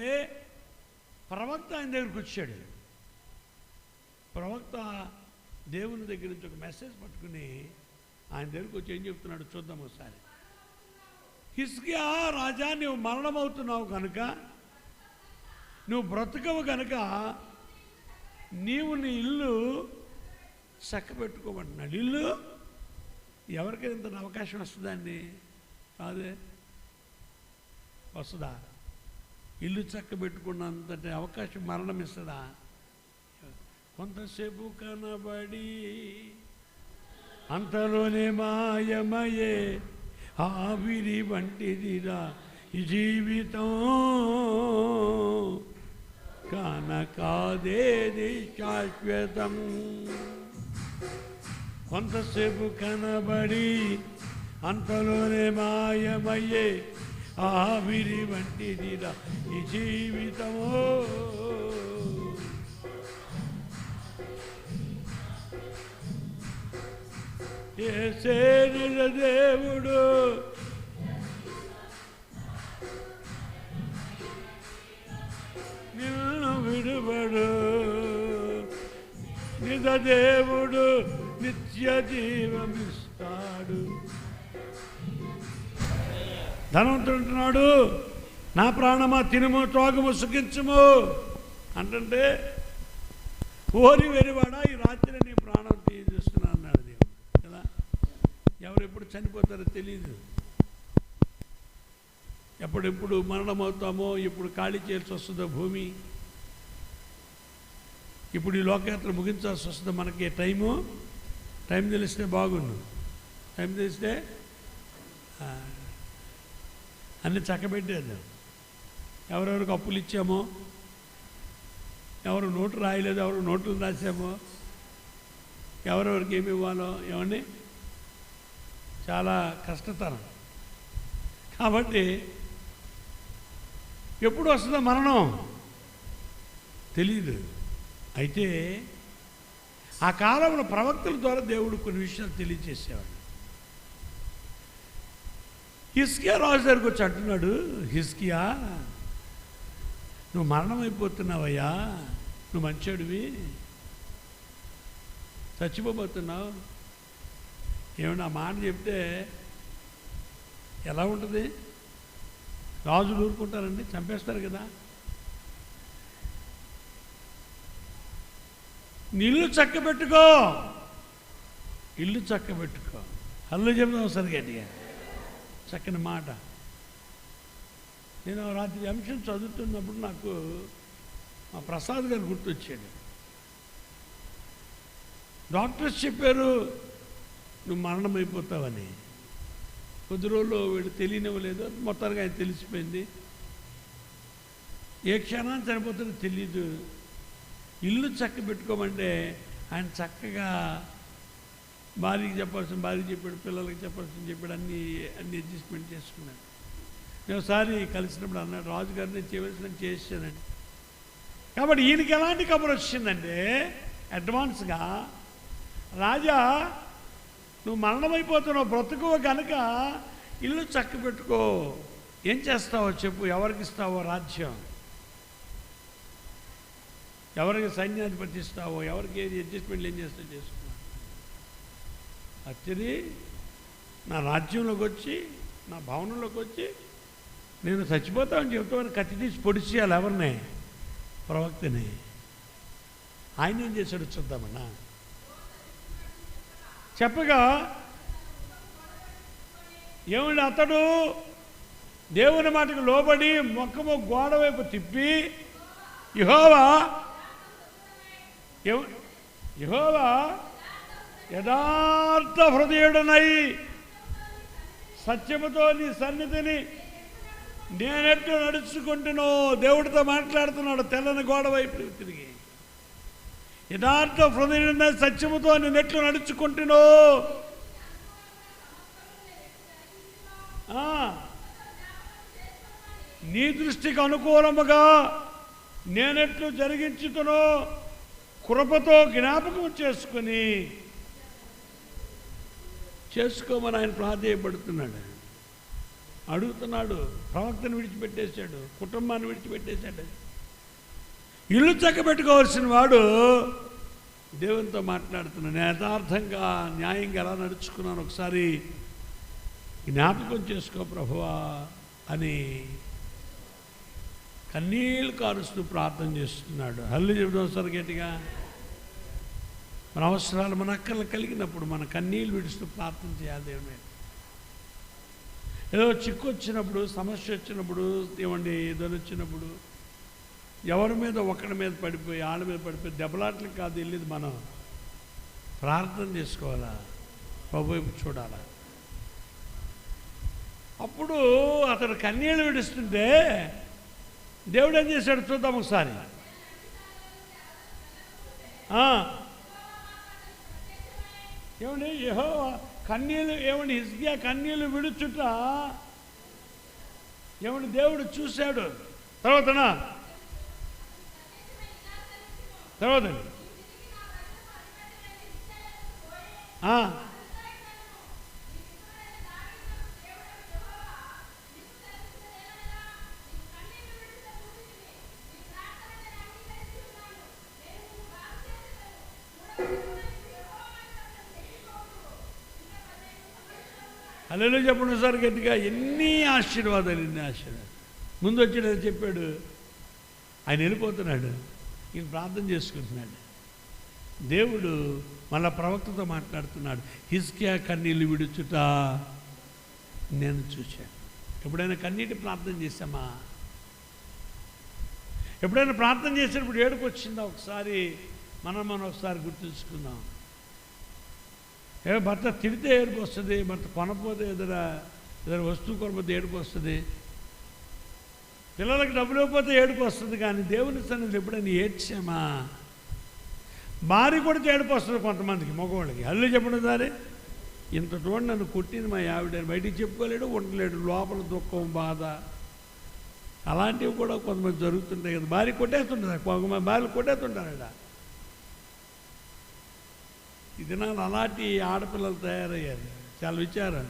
ప్రవక్త ఆయన దగ్గరికి వచ్చాడు. ప్రవక్త దేవుని దగ్గర నుంచి ఒక మెసేజ్ పట్టుకుని ఆయన దగ్గరికి వచ్చి ఏం చెప్తున్నాడు చూద్దాం ఒకసారి. హిజ్కియా రాజా, నువ్వు మరణమవుతున్నావు కనుక, నువ్వు బ్రతకవు కనుక నీవు నీ ఇల్లు చక్కబెట్టుకోమంటున్నాడు. ఇల్లు ఎవరికైనా ఇంత అవకాశం వస్తుందండి? కాదే, వస్తుందా? ఇల్లు చక్కబెట్టుకున్నంతటి అవకాశం మరణం ఇస్తుందా? కొంతసేపు కనబడి అంతలోనే మాయమయే ఆవిరి వంటిదిరా ఈ జీవితం, కానకాదేది శాశ్వతం. కొంతసేపు కనబడి అంతలోనే మాయమయ్యే ఆవిరి వంటిదిరా ఈ జీవితమో. యేసే నిజ దేవుడు, నిన్ను విడువడు. నిజ దేవుడు నిత్య జీవమిస్తాడు. ధనవంతుడు అంటున్నాడు, నా ప్రాణమా తినుము త్రాగుము సుఖించుము అంటే, ఓరి వెరివాడా ఈ రాత్రి నీ ప్రాణం తీసేస్తున్నా అన్నాడు దేవుడు కదా. ఎవరెప్పుడు చనిపోతారో తెలియదు, ఎప్పుడెప్పుడు మరణమవుతామో, ఇప్పుడు ఖాళీ చేయాల్సి వస్తుందో భూమి, ఇప్పుడు ఈ లోకయాత్ర ముగించాల్సి వస్తుందో. మనకి టైం తెలిస్తే బాగుండు. టైం తెలిస్తే అన్నీ చక్కబెట్టేద్దాం. ఎవరెవరికి అప్పులు ఇచ్చామో, ఎవరు నోటు రాయలేదు, ఎవరు నోట్లు రాసామో, ఎవరెవరికి ఏమి ఇవ్వాలో ఏమండి చాలా కష్టతరం. కాబట్టి ఎప్పుడు వస్తుందో మరణం తెలియదు. అయితే ఆ కాలంలో ప్రవక్తల ద్వారా దేవుడు కొన్ని విషయాలు తెలియజేసేవాడు. హిజ్కియా రాజు దగ్గరికి వచ్చి అంటున్నాడు, హిజ్కియా నువ్వు మరణం అయిపోతున్నావయ్యా, నువ్వు మంచోడివి, చచ్చిపోబోతున్నావు. ఏమన్నా ఆ మాట చెప్తే ఎలా ఉంటుంది? రాజులు ఊరుకుంటారండి, చంపేస్తారు కదా. ఇల్లు చక్కబెట్టుకో, ఇల్లు చక్కబెట్టుకో. హల్లు చెప్తాం సరిగా చక్కని మాట. నేను రాత్రి అంశం చదువుతున్నప్పుడు నాకు మా ప్రసాద్ గారు గుర్తొచ్చాడు. డాక్టర్స్ చెప్పారు నువ్వు మరణమైపోతావని. కొద్ది రోజులు వీడు తెలియనివ్వలేదు, మొత్తానికి ఆయన తెలిసిపోయింది. ఏ క్షణాన్ని చనిపోతుందో తెలీదు. ఇల్లు చక్క పెట్టుకోమంటే ఆయన చక్కగా భార్యకి చెప్పాల్సిన భార్యకి చెప్పాడు, పిల్లలకి చెప్పాల్సిన చెప్పాడు, అన్నీ అడ్జస్ట్మెంట్ చేసుకున్నాడు. నేను ఒకసారి కలిసినప్పుడు అన్నాడు, రాజుగారిని చేయవలసిన చేసానండి. కాబట్టి ఈయనకి ఎలాంటి కబురు వచ్చిందంటే అడ్వాన్స్గా, రాజా నువ్వు మరణమైపోతున్నావు, బ్రతుకు కనుక ఇల్లు చక్క పెట్టుకో. ఏం చేస్తావో చెప్పు, ఎవరికి ఇస్తావో రాజ్యం, ఎవరికి సైన్యాధిపతి ఇస్తావో, ఎవరికి ఏది అడ్జస్ట్మెంట్లు ఏం చేస్తావో చేసుకున్నావు. అచ్చరి నా రాజ్యంలోకి వచ్చి, నా భవనంలోకి వచ్చి నేను చచ్చిపోతామని చెప్తామని కత్తి తీసి పొడిచేయాలి ఎవరిని? ప్రవక్తని. ఆయన ఏం చేశాడు చూద్దామన్నా. చెప్పగా ఏమండి, అతడు దేవుని మాటకు లోబడి ముఖము గోడ వైపు తిప్పి యెహోవా యథార్థ హృదయుడనై సత్యముతో నీ సన్నిధిని నేనెట్లు నడుచుకుంటునో, దేవుడితో మాట్లాడుతున్నాడు తెల్లని గోడ వైపు తిరిగి. యథార్థ హృదయుడనై సత్యముతో నేనెట్లు నడుచుకుంటునో, నీ దృష్టికి అనుకూలముగా నేనెట్లు జరిగించుతునో కృపతో జ్ఞాపకం చేసుకోమని ఆయన ప్రాధేయపడుతున్నాడు, అడుగుతున్నాడు. ప్రవక్తను విడిచిపెట్టేశాడు, కుటుంబాన్ని విడిచిపెట్టేశాడు. ఇల్లు చక్కబెట్టుకోవాల్సిన వాడు దేవునితో మాట్లాడుతున్నాడు. నేను యథార్థంగా న్యాయంగా ఎలా నడుచుకున్నాను ఒకసారి జ్ఞాపకం చేసుకో ప్రభువా అని కన్నీళ్ళు కారుస్తూ ప్రార్థన చేస్తున్నాడు. హల్లు చెబుతాం సార్ గట్టిగా. మన అవసరాలు మన అక్కర్లు కలిగినప్పుడు మన కన్నీళ్ళు విడుస్తూ ప్రార్థన చేయాలి దేవుని మీద. ఏదో చిక్కు వచ్చినప్పుడు, సమస్య వచ్చినప్పుడు, ఏమండి ఏదో వచ్చినప్పుడు ఎవరి మీద ఒకరి మీద పడిపోయి ఆళ్ళ మీద పడిపోయి దెబ్బలాట్లకు కాదు వెళ్ళేది. మనం ప్రార్థన చేసుకోవాలా, ప్రభు వైపు చూడాలా. అప్పుడు అతడు కన్నీళ్ళు విడుస్తుంటే దేవుడు ఏం చేశాడు చూద్దాం ఒకసారి. ఏమండి యెహోవా కన్నీళ్ళు, ఏమండి హిజ్కియా కన్నీళ్ళు విడుచుట ఏమండి దేవుడు చూశాడు. తర్వాత హల్లెలూయా చెప్పండి సార్ గట్టిగా. ఎన్ని ఆశీర్వాదాలు. ముందు వచ్చాడు చెప్పాడు, ఆయన వెళ్ళిపోతున్నాడు, ఈయన ప్రార్థన చేసుకుంటున్నాడు. దేవుడు మళ్ళా ప్రవక్తతో మాట్లాడుతున్నాడు. హిజ్కియా కన్నీళ్ళు విడుచుట నేను చూశాను. ఎప్పుడైనా కన్నీటి ప్రార్థన చేశామా? ఎప్పుడైనా ప్రార్థన చేసినప్పుడు ఏడుపు వచ్చిందా? ఒకసారి మనం ఒకసారి గుర్తుంచుకుందాం. భర్త తిడితే ఏడుపు వస్తుంది, భర్త కొనపోతే ఏదైనా వస్తువు కొనపోతే ఏడుపు వస్తుంది, పిల్లలకు డబ్బులు ఇవ్వకపోతే ఏడుపు వస్తుంది. కానీ దేవుని సన్నిధిలో ఎప్పుడైనా ఏడ్చామా? భార్య కూడా ఏడుపు వస్తుంది కొంతమందికి, మగవాళ్ళకి. హల్లు చెప్పండి సారే, ఇంత చూడండి నన్ను కొట్టింది మా ఆవిడ, బయటికి చెప్పుకోలేడు, ఉండలేడు, లోపల దుఃఖం, బాధ, అలాంటివి కూడా కొంతమంది జరుగుతుంటాయి కదా. భార్య కొట్టేస్తుంటుంది, కొంతమంది భార్యలు కొట్టేస్తుంటారట. ఈ దినాలు అలాంటి ఆడపిల్లలు తయారయ్యారు. చాలా విచారం.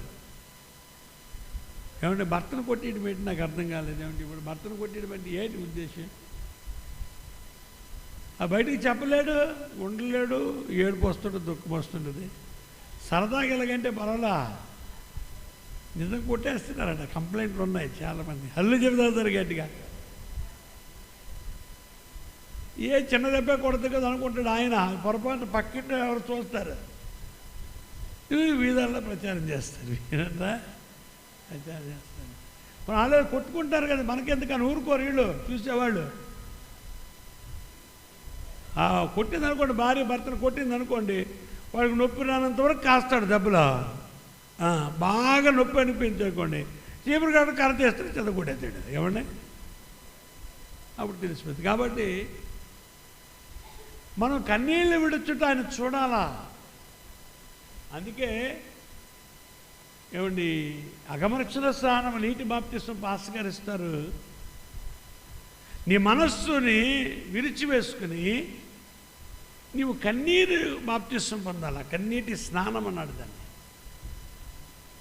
ఏమంటే భర్తను కొట్టేయడం ఏంటి నాకు అర్థం కాలేదు. ఏమంటే ఇప్పుడు భర్తను కొట్టేయడం అంటే ఏంటి ఉద్దేశం? ఆ బయటికి చెప్పలేడు, ఉండలేడు, ఏడుపు వస్తుంటుంది, దుఃఖం వస్తుంటుంది. సరదాగా ఎలాగంటే పర్వాలా, నిజం కొట్టేస్తున్నారట. కంప్లైంట్లు ఉన్నాయి చాలామంది. హల్లు చెబుతారు సార్ గట్టిగా. ఏ చిన్న దెబ్బ కొడతా కదా అనుకుంటాడు ఆయన. పొరపాటు పక్కింటి ఎవరు చూస్తారు, వీధుల్లో ప్రచారం చేస్తారు. వీరంతా ప్రచారం చేస్తారు. వాళ్ళు కొట్టుకుంటారు కదా, మనకెందుకని ఊరుకోరు వీళ్ళు చూసేవాళ్ళు. కొట్టిందనుకోండి, భార్య భర్తను కొట్టిందనుకోండి, వాడికి నొప్పి రానంత వరకు కాస్తాడు దెబ్బలో. బాగా నొప్పి అనిపించుకోండి, చీపురు కాడ కర్ర చేస్తే చెదగొట్టేస్తాడు. ఏమండి అప్పుడు తెలిసిపోతుంది. కాబట్టి మనం కన్నీళ్ళు విడుచుట ఆయన చూడాలా. అందుకే ఏమండి అగమరక్షణ స్నానం, నీటి బాప్తిస్మం పాస్టర్ గారు ఇస్తారు. నీ మనస్సుని విరిచివేసుకుని నీవు కన్నీరు బాప్తిస్మం పొందాలా. కన్నీటి స్నానం అన్నాడు దాన్ని.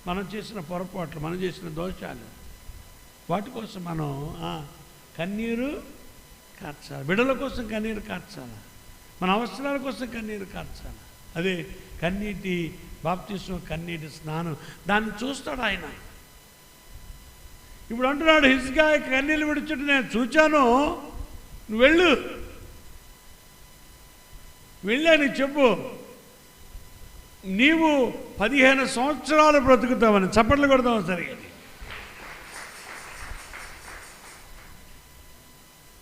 మనం చేసిన పొరపాట్లు, మనం చేసిన దోషాలు, వాటి కోసం మనం కన్నీరు కార్చాలి. బిడ్డల కోసం కన్నీరు కార్చాలి, మన అవసరాల కోసం కన్నీరు కార్చాలి. అదే కన్నీటి బాప్తిస్మం, కన్నీటి స్నానం. దాన్ని చూస్తాడు ఆయన. ఇప్పుడు అంటున్నాడు, హిజ్కియా కన్నీళ్ళు విడుచుట నేను చూచాను, నువ్వు వెళ్ళని చెప్పు, నీవు 15 సంవత్సరాలు బ్రతుకుతావని. చప్పట్లు కొడతావు సరిగా.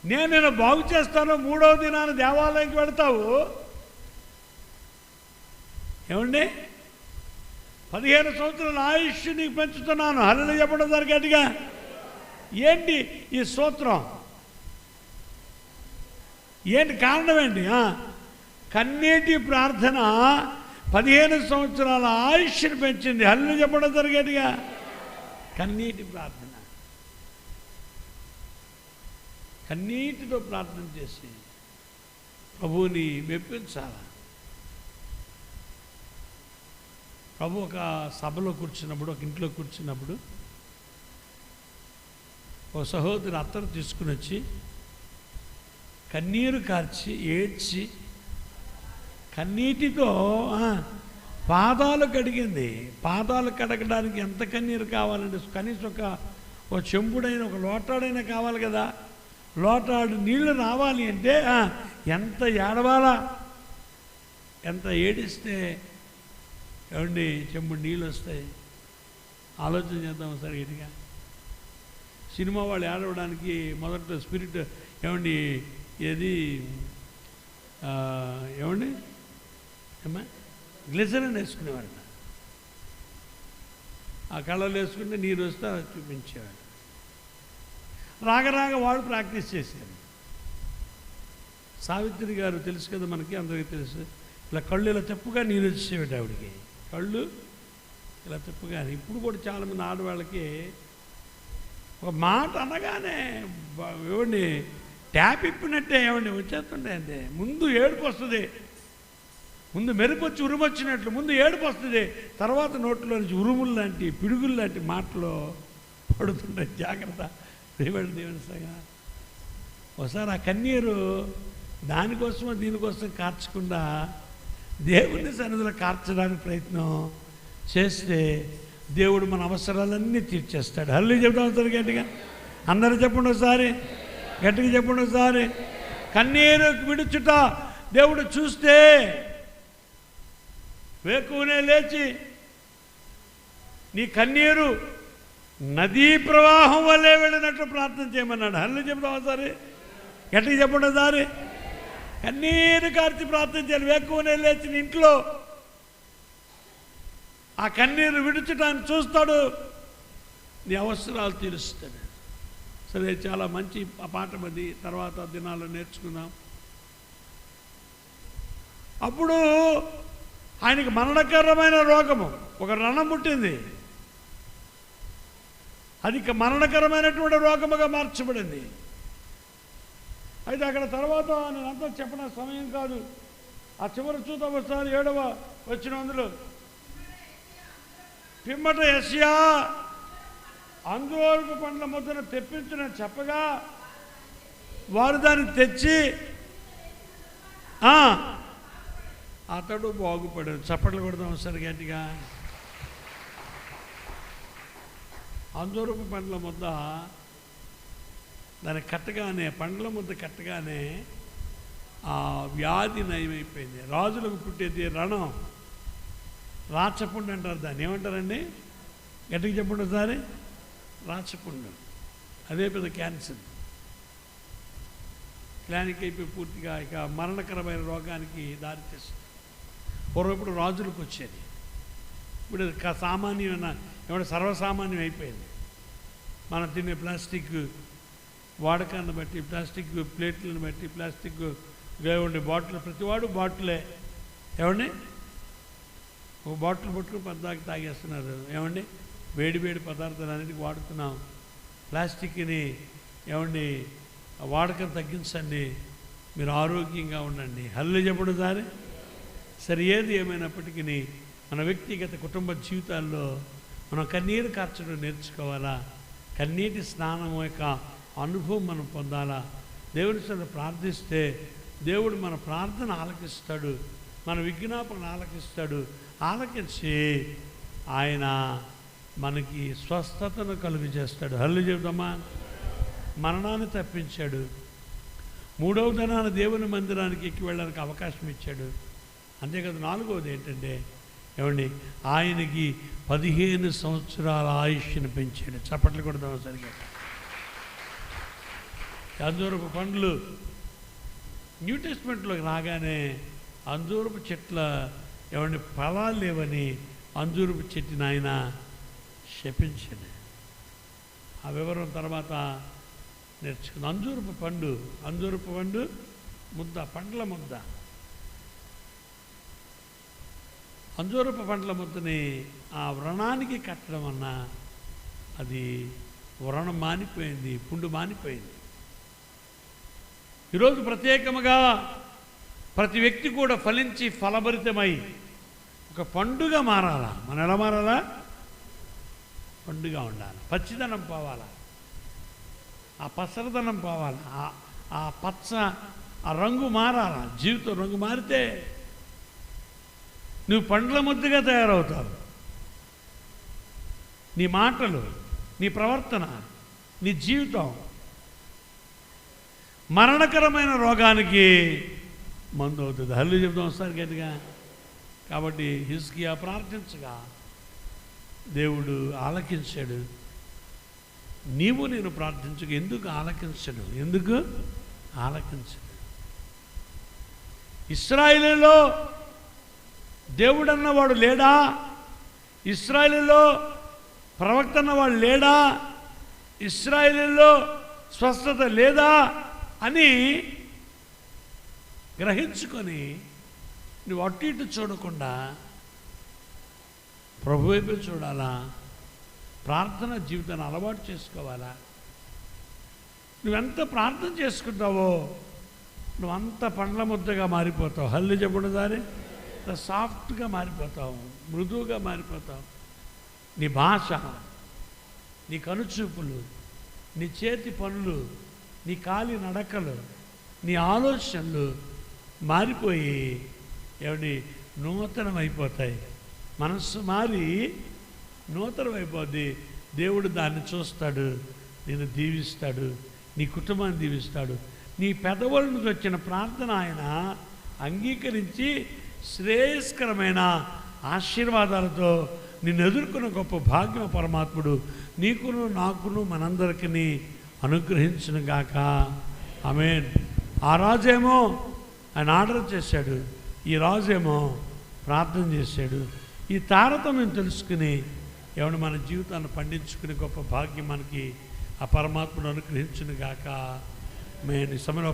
నేను బాగు చేస్తాను, 3వ దినాన దేవాలయానికి వెళతావు. ఏమండి 15 సంవత్సరాల ఆయుష్ నీకు పెంచుతున్నాను. హల్లెలూయా చెప్పడం జరిగేట్టుగా. ఏంటి ఈ స్తోత్రం? ఏంటి కారణం ఏంటి? కన్నీటి ప్రార్థన 15 సంవత్సరాల ఆయుష్ని పెంచింది. హల్లెలూయా చెప్పడం జరిగేట్టుగా. కన్నీటి ప్రార్థన, కన్నీటితో ప్రార్థన చేసి ప్రభువుని మెప్పించాలి. ప్రభు ఒక సభలో కూర్చున్నప్పుడు, ఒక ఇంట్లో కూర్చున్నప్పుడు, ఒక సహోదరు అత్తరు తీసుకుని వచ్చి కన్నీరు కార్చి ఏడ్చి కన్నీటితో పాదాలు కడిగింది. పాదాలు కడగడానికి ఎంత కన్నీరు కావాలంటే కనీసం ఒక చెంబుడైన, ఒక లోటాడైనా కావాలి కదా. లోటాడు నీళ్లు రావాలి అంటే ఎంత ఏడవాలా, ఎంత ఏడిస్తే ఏమండి చెంబుడు నీళ్ళు వస్తాయి. ఆలోచన చేద్దాం సార్ గట్టిగా. సినిమా వాళ్ళు ఏడవడానికి మొదట స్పిరిట్ ఏమండి ఏమండి గ్లిజరిన్ వేసుకునేవాడు. ఆ కళ్ళలో వేసుకుంటే నీరు వస్తే చూపించేవాడు. రాగరాగ వాడు ప్రాక్టీస్ చేశారు. సావిత్రి గారు తెలుసు కదా మనకి, అందరికీ తెలుసు. ఇలా కళ్ళు ఇలా తప్పుగా నీరు వచ్చేవాడు ఆవిడికి. కళ్ళు ఇలా తప్పుగా. ఇప్పుడు కూడా చాలామంది ఆడవాళ్ళకి ఒక మాట అనగానే ఏమండి ట్యాప్ ఇప్పినట్టే ఏమండి వచ్చేస్తుండే. అంతే ముందు ఏడుపు వస్తుంది, ముందు మెరుపు వచ్చి ఉరుమొచ్చినట్లు ముందు ఏడుపు వస్తుంది, తర్వాత నోట్లో నుంచి ఉరుములు లాంటి పిడుగులు లాంటి మాటలు పడుతుంటాయి. జాగ్రత్త దేవుని సగా. ఒకసారి ఆ కన్నీరు దానికోసమో దీనికోసం కార్చకుండా దేవుని సన్నిధిలో కార్చడానికి ప్రయత్నం చేస్తే దేవుడు మన అవసరాలన్నీ తీర్చేస్తాడు. హల్లు చెప్తాం ఒకసారి గట్టిగా, అందరూ చెప్పండి ఒకసారి, గట్టిగా చెప్పండి ఒకసారి. కన్నీరు విడుచుట దేవుడు చూస్తే వేకువనే లేచి నీ కన్నీరు నదీ ప్రవాహం వల్లే వెళ్ళినట్లు ప్రార్థన చేయమన్నాడు. హల్లు చెప్తాం ఒకసారి, గట్టిగా చెప్పండి ఒకసారి. కన్నీరు కార్చి ప్రార్థన చేయాలి. వేకువనే లేచి నీ ఇంట్లో ఆ కన్నీరు విడుచటాన్ని చూస్తాడు, నీ అవసరాలు తీరుస్తాడు. సరే, చాలా మంచి పాఠం అది, తర్వాత దినాల్లో నేర్చుకుందాం. అప్పుడు ఆయనకి మరణకరమైన రోగము, ఒక రణం పుట్టింది. అది మరణకరమైనటువంటి రోగముగా మార్చబడింది. అయితే అక్కడ తర్వాత నేను అంతా చెప్పిన సమయం కాదు, ఆ చివరి చూద్దాం ఒకసారి. 7వ వచనంలో పిమ్మట యెషయా అంజూరపు పండ్ల ముద్దను తెప్పించిన చెప్పగా వారు దాన్ని తెచ్చి అతడు బాగుపడాడు. చప్పట్లు కొడదాం ఒకసారి గట్టిగా. అంజూరపు పండ్ల ముద్ద దాన్ని కట్టగానే, పండ్ల ముద్ద కట్టగానే ఆ వ్యాధి నయమైపోయింది. రాజులకు పుట్టేది రణం, రాచపుండు అంటారు దాన్ని. ఏమంటారండి? గట్టిగా చెప్పండి ఒకసారి. రాచపుండు. అదే పెద్ద క్యాన్సర్. క్లానిక్ అయిపోయి పూర్తిగా ఇక మరణకరమైన రోగానికి దారితీస్తుంది. పూర్వప్పుడు రాజులకు వచ్చేది, ఇప్పుడు సామాన్యమైన ఏమంటే సర్వసామాన్యం అయిపోయింది. మనం తినే ప్లాస్టిక్ వాడకాన్ని బట్టి, ప్లాస్టిక్ ప్లేట్లను బట్టి, ప్లాస్టిక్ ఉండే బాటిల్, ప్రతివాడు బాటిలే. ఏమండి? ఒక బాటిల్ పట్టుకుని పద్దాకి తాగేస్తున్నారు. ఏమండి? వేడి వేడి పదార్థాలన్నిటికీ వాడుతున్నాం. ప్లాస్టిక్ని ఏమండి వాడకం తగ్గించండి, మీరు ఆరోగ్యంగా ఉండండి. హల్లు చెప్పడం సారి. సరే, ఏది ఏమైనప్పటికీ మన వ్యక్తిగత కుటుంబ జీవితాల్లో మనం కన్నీరు కార్చడం నేర్చుకోవాలా. కన్నీటి స్నానం యొక్క అనుభవం మనం పొందాలా. దేవుని సన్నిధిలో ప్రార్థిస్తే దేవుడు మన ప్రార్థన ఆలకిస్తాడు, మన విజ్ఞాపన ఆలకిస్తాడు. ఆలకించి ఆయన మనకి స్వస్థతను కలుగు చేస్తాడు. హల్లు చెబుదామా. మరణాన్ని తప్పించాడు. 3వ దినాన దేవుని మందిరానికి ఎక్కి వెళ్ళడానికి అవకాశం ఇచ్చాడు. అంతేకాదు, 4వది ఏంటంటే ఏమండి, ఆయనకి 15 సంవత్సరాల ఆయుష్ని పెంచాడు. చప్పట్లు కొడదాం సరిగా. అంజూరపు పండ్లు న్యూ టెస్ట్మెంట్లోకి రాగానే అంజూరపు చెట్ల ఏమండి ఫలాలు లేవని అంజూరపు చెట్టుని ఆయన శపించాడు. ఆ వివరం తర్వాత నేర్చుకుంది. అంజూరపు పండు ముద్ద, పండ్ల ముద్ద. అంజూరపు పండ్ల ముద్దని ఆ వ్రణానికి కట్టడం వలన అది వ్రణం మానిపోయింది, పుండు మానిపోయింది. ఈరోజు ప్రత్యేకముగా ప్రతి వ్యక్తి కూడా ఫలించి ఫలభరితమై ఒక పండుగ మారాలా. మనం ఎలా మారాలా? పండుగ ఉండాలి. పచ్చిదనం పోవాలా, ఆ పసరదనం పోవాలా, ఆ పచ్చ ఆ రంగు మారాలా. జీవితం రంగు మారితే నువ్వు పండ్ల ముద్దగా తయారవుతావు. నీ మాటలు, నీ ప్రవర్తన, నీ జీవితం మరణకరమైన రోగానికి మందు అవుతుంది. హల్లు చెప్తాం ఒకసారి గట్టిగా. కాబట్టి హిజ్కియా ప్రార్థించగా దేవుడు ఆలకించాడు. నీవు నేను ప్రార్థించక ఎందుకు ఆలకించడు? ఎందుకు ఆలకించడు? ఇశ్రాయేలులో దేవుడు అన్నవాడు లేడా? ఇశ్రాయేలులో ప్రవక్త అన్నవాడు లేడా? ఇశ్రాయేలులో స్వస్థత లేదా అని గ్రహించుకొని నువ్వు అటు ఇటు చూడకుండా ప్రభు వైపు చూడాలా. ప్రార్థన జీవితాన్ని అలవాటు చేసుకోవాలా. నువ్వెంత ప్రార్థన చేసుకుంటావో నువ్వంత పండ్ల ముద్దగా మారిపోతావు. హల్లు చెప్పడం దారి సాఫ్ట్గా మారిపోతావు, మృదువుగా మారిపోతావు. నీ భాష, నీ కనుచూపులు, నీ చేతి పనులు, నీ కాలి నడకలు, నీ ఆలోచనలు మారిపోయి ఏమిటి నూతనమైపోతాయి. మనస్సు మారి నూతనమైపోద్ది. దేవుడు దాన్ని చూస్తాడు, నిన్ను దీవిస్తాడు, నీ కుటుంబాన్ని దీవిస్తాడు. నీ పెదవుల నుంచి వచ్చిన ప్రార్థన ఆయన అంగీకరించి శ్రేయస్కరమైన ఆశీర్వాదాలతో నిన్ను ఎదుర్కొన్న గొప్ప భాగ్యం పరమాత్ముడు నీకును నాకును మనందరికీ అనుగ్రహించునుగాక. ఆమేన్. ఆ రాజేమో ఆయన ఆర్డర్ చేశాడు, ఈ రాజేమో ప్రార్థన చేశాడు. ఈ తారతమ్యం తెలుసుకుని ఎవడు మన జీవితాన్ని పండించుకునే గొప్ప భాగ్యం మనకి ఆ పరమాత్ముడు అనుగ్రహించునుగాక. ఆమేన్. ఈ సమయంలో